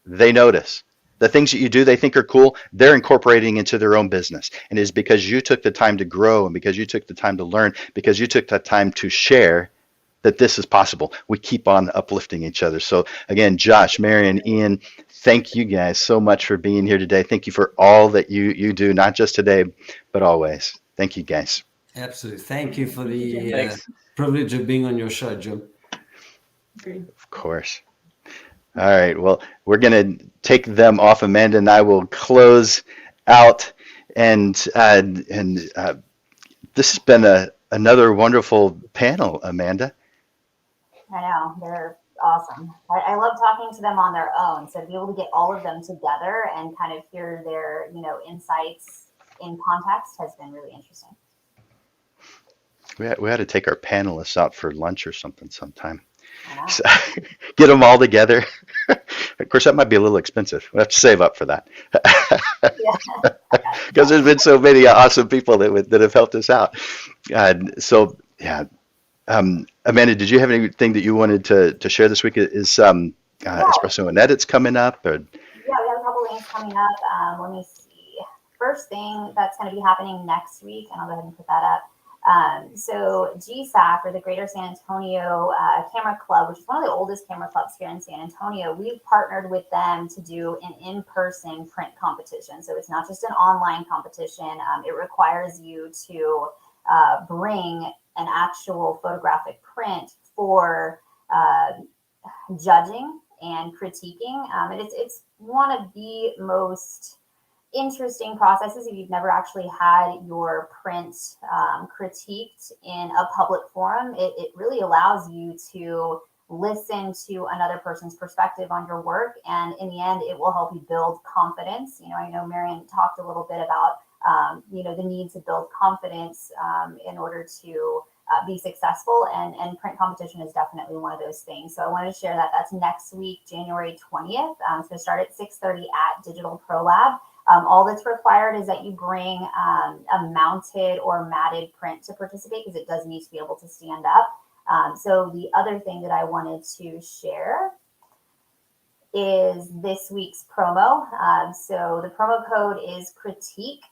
They notice. The things that you do they think are cool, they're incorporating into their own business. And it is because you took the time to grow and because you took the time to learn, because you took the time to share that this is possible. We keep on uplifting each other. So again, Josh, Marion, Ian, thank you guys so much for being here today. Thank you for all that you do, not just today, but always. Thank you, guys. Absolutely. Thank you for the privilege of being on your show, Jim. Of course. All right. Well, we're going to take them off. Amanda and I will close out. And this has been another wonderful panel, Amanda. I know, they're awesome. I love talking to them on their own. So to be able to get all of them together and kind of hear their, insights in context has been really interesting. We had to take our panelists out for lunch or something sometime. So, get them all together. Of course, that might be a little expensive. We have to save up for that. Because there's been so many awesome people that have helped us out. So, yeah. Amanda, did you have anything that you wanted to share this week? Is Espresso and Edits coming up? Or? Yeah, we have a couple things coming up. Let me see. First thing that's going to be happening next week, and I'll go ahead and put that up. So GSAC, or the Greater San Antonio Camera Club, which is one of the oldest camera clubs here in San Antonio, we've partnered with them to do an in-person print competition. So it's not just an online competition. It requires you to bring an actual photographic print for judging and critiquing. And it's one of the most interesting processes if you've never actually had your print critiqued in a public forum. It really allows you to listen to another person's perspective on your work, and in the end it will help you build confidence. I know Marion talked a little bit about the need to build confidence in order to be successful, and print competition is definitely one of those things. So I wanted to share that. That's next week, January 20th. It's going to start at 6:30 at Digital Pro Lab. All that's required is that you bring a mounted or matted print to participate, because it does need to be able to stand up. So the other thing that I wanted to share is this week's promo. So the promo code is critique,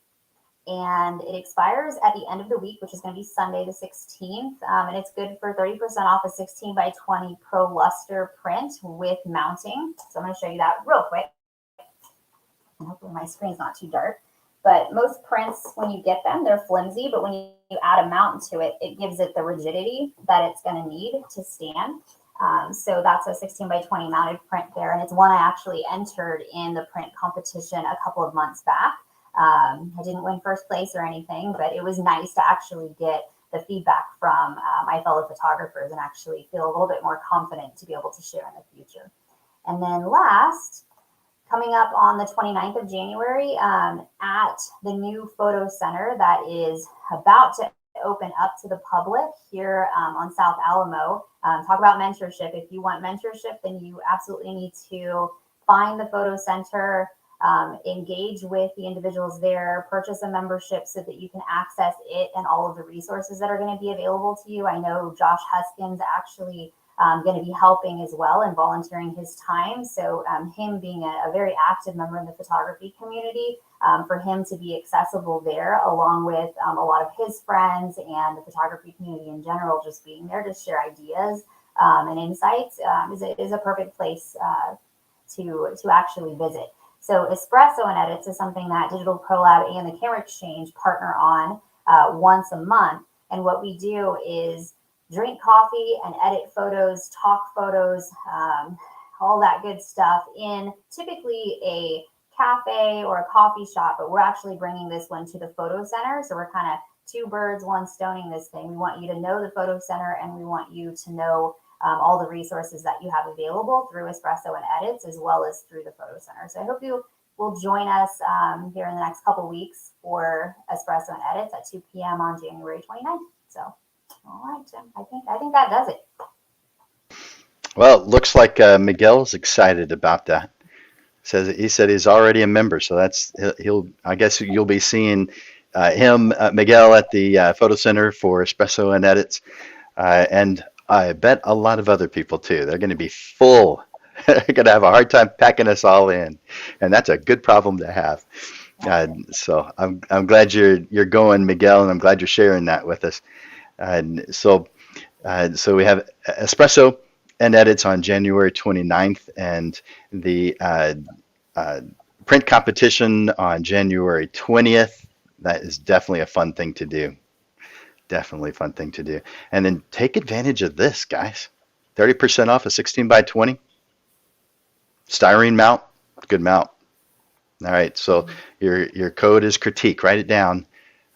and it expires at the end of the week, which is going to be Sunday the 16th. And it's good for 30% off a 16 by 20 Pro Luster print with mounting. So I'm going to show you that real quick. And hopefully my screen's not too dark. But most prints, when you get them, they're flimsy, but when you add a mount to it, it gives it the rigidity that it's going to need to stand. So that's a 16 by 20 mounted print there. And it's one I actually entered in the print competition a couple of months back. I didn't win first place or anything, but it was nice to actually get the feedback from my fellow photographers and actually feel a little bit more confident to be able to share in the future. And then last, coming up on the 29th of January at the new photo center that is about to open up to the public here on South Alamo. Talk about mentorship. If you want mentorship, then you absolutely need to find the photo center, engage with the individuals there, purchase a membership so that you can access it and all of the resources that are going to be available to you. I know Josh Huskins actually going to be helping as well and volunteering his time. So him being a very active member in the photography community, for him to be accessible there, along with a lot of his friends and the photography community in general, just being there to share ideas and insights, is a perfect place to actually visit. So Espresso and Edits is something that Digital Pro Lab and the Camera Exchange partner on once a month. And what we do is drink coffee and edit photos, talk photos, all that good stuff in typically a cafe or a coffee shop, but we're actually bringing this one to the photo center. So we're kind of two birds, one stoning this thing. We want you to know the photo center, and we want you to know all the resources that you have available through Espresso and Edits, as well as through the photo center. So I hope you will join us here in the next couple weeks for Espresso and Edits at 2 p.m. on January 29th. So, all right, Jim, I think that does it. Well, it looks like Miguel's excited about that. He said he's already a member, so I guess you'll be seeing him, Miguel, at the photo center for Espresso and Edits, and I bet a lot of other people too. They're going to be full. They're going to have a hard time packing us all in, and that's a good problem to have. So I'm glad you're going, Miguel, and I'm glad you're sharing that with us. So we have Espresso and Edits on January 29th, and the print competition on January 20th. That is definitely a fun thing to do. Definitely a fun thing to do. And then take advantage of this, guys. 30% off a 16 by 20 styrene mount. Good mount. All right. So your code is critique. Write it down.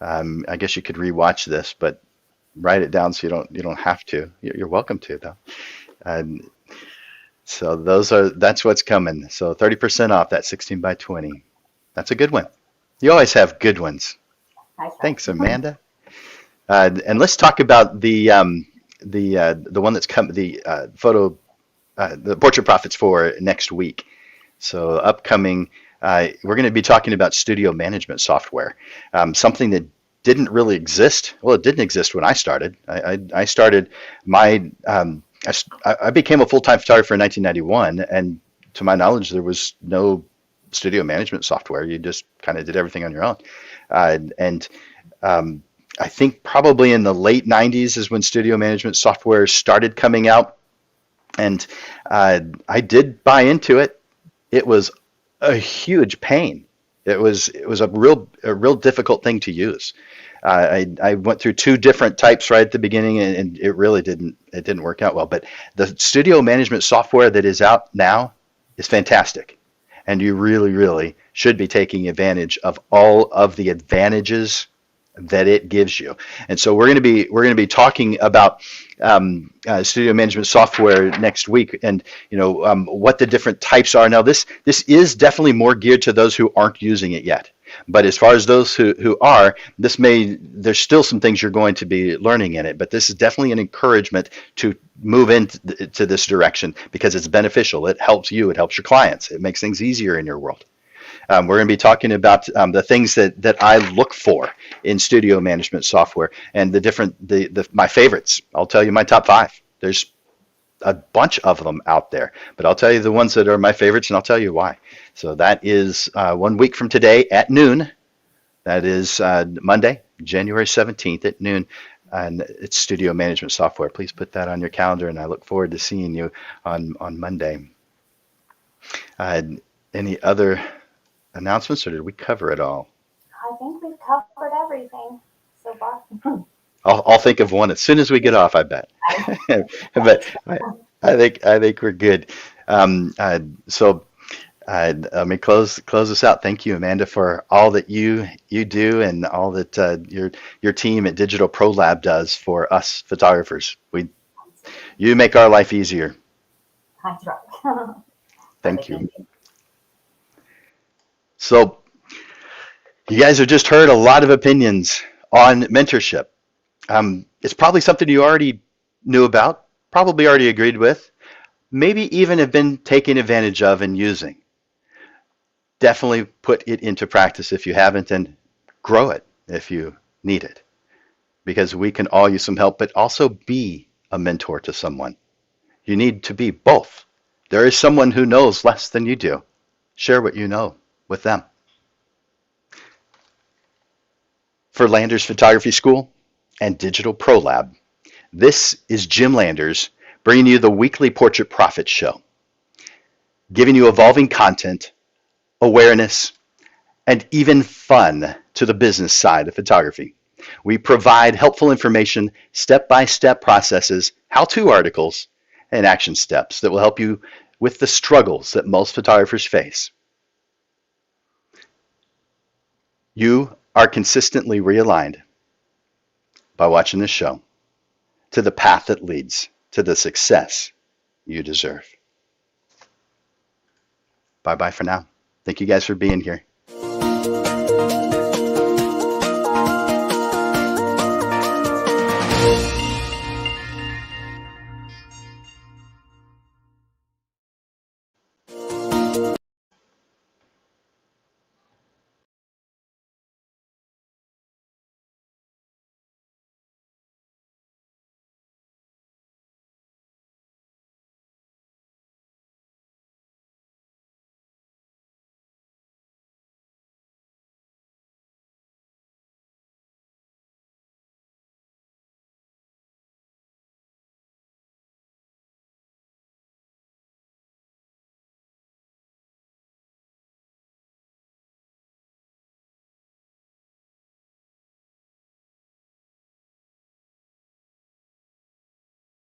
I guess you could rewatch this, but write it down so you don't have to. You're welcome to though. So that's what's coming. So 30% off that 16 by 20. That's a good one. You always have good ones. Thanks, Amanda. And let's talk about the one that's come, the Portrait Profits for next week. So upcoming, we're going to be talking about studio management software, something that didn't really exist. Well, it didn't exist when I started. I started my I became a full-time photographer in 1991, and to my knowledge, there was no studio management software. You just kind of did everything on your own, I think probably in the late 90s is when studio management software started coming out, and I did buy into it. It was a huge pain. It was a real difficult thing to use. I went through two different types right at the beginning, and it really didn't work out well. But the studio management software that is out now is fantastic, and you really should be taking advantage of all of the advantages that it gives you. And so we're going to be talking about studio management software next week, and what the different types are. Now this is definitely more geared to those who aren't using it yet. But as far as those who are, there's still some things you're going to be learning in it, but this is definitely an encouragement to move into this direction because it's beneficial. It helps you, it helps your clients, it makes things easier in your world. We're going to be talking about the things that I look for in studio management software and my favorites. I'll tell you my top 5. There's a bunch of them out there, but I'll tell you the ones that are my favorites, and I'll tell you why. So that is 1 week from today at noon. That is Monday, January 17th at noon. And it's studio management software. Please put that on your calendar, and I look forward to seeing you on Monday. Any other announcements, or did we cover it all? I think we've covered everything so far. I'll think of one as soon as we get off, I bet. But I think we're good. So let me close this out. Thank you, Amanda, for all that you do and all that your team at Digital Pro Lab does for us photographers. You make our life easier. I try. Thank you. So you guys have just heard a lot of opinions on mentorship. It's probably something you already knew about, probably already agreed with, maybe even have been taking advantage of and using. Definitely put it into practice if you haven't, and grow it if you need it, because we can all use some help, but also be a mentor to someone. You need to be both. There is someone who knows less than you do. Share what you know with them. For Landers Photography School and Digital Pro Lab, this is Jim Landers bringing you the weekly Portrait Profit Show, giving you evolving content, awareness, and even fun to the business side of photography. We provide helpful information, step-by-step processes, how-to articles, and action steps that will help you with the struggles that most photographers face. You are consistently realigned by watching this show to the path that leads to the success you deserve. Bye-bye for now. Thank you guys for being here.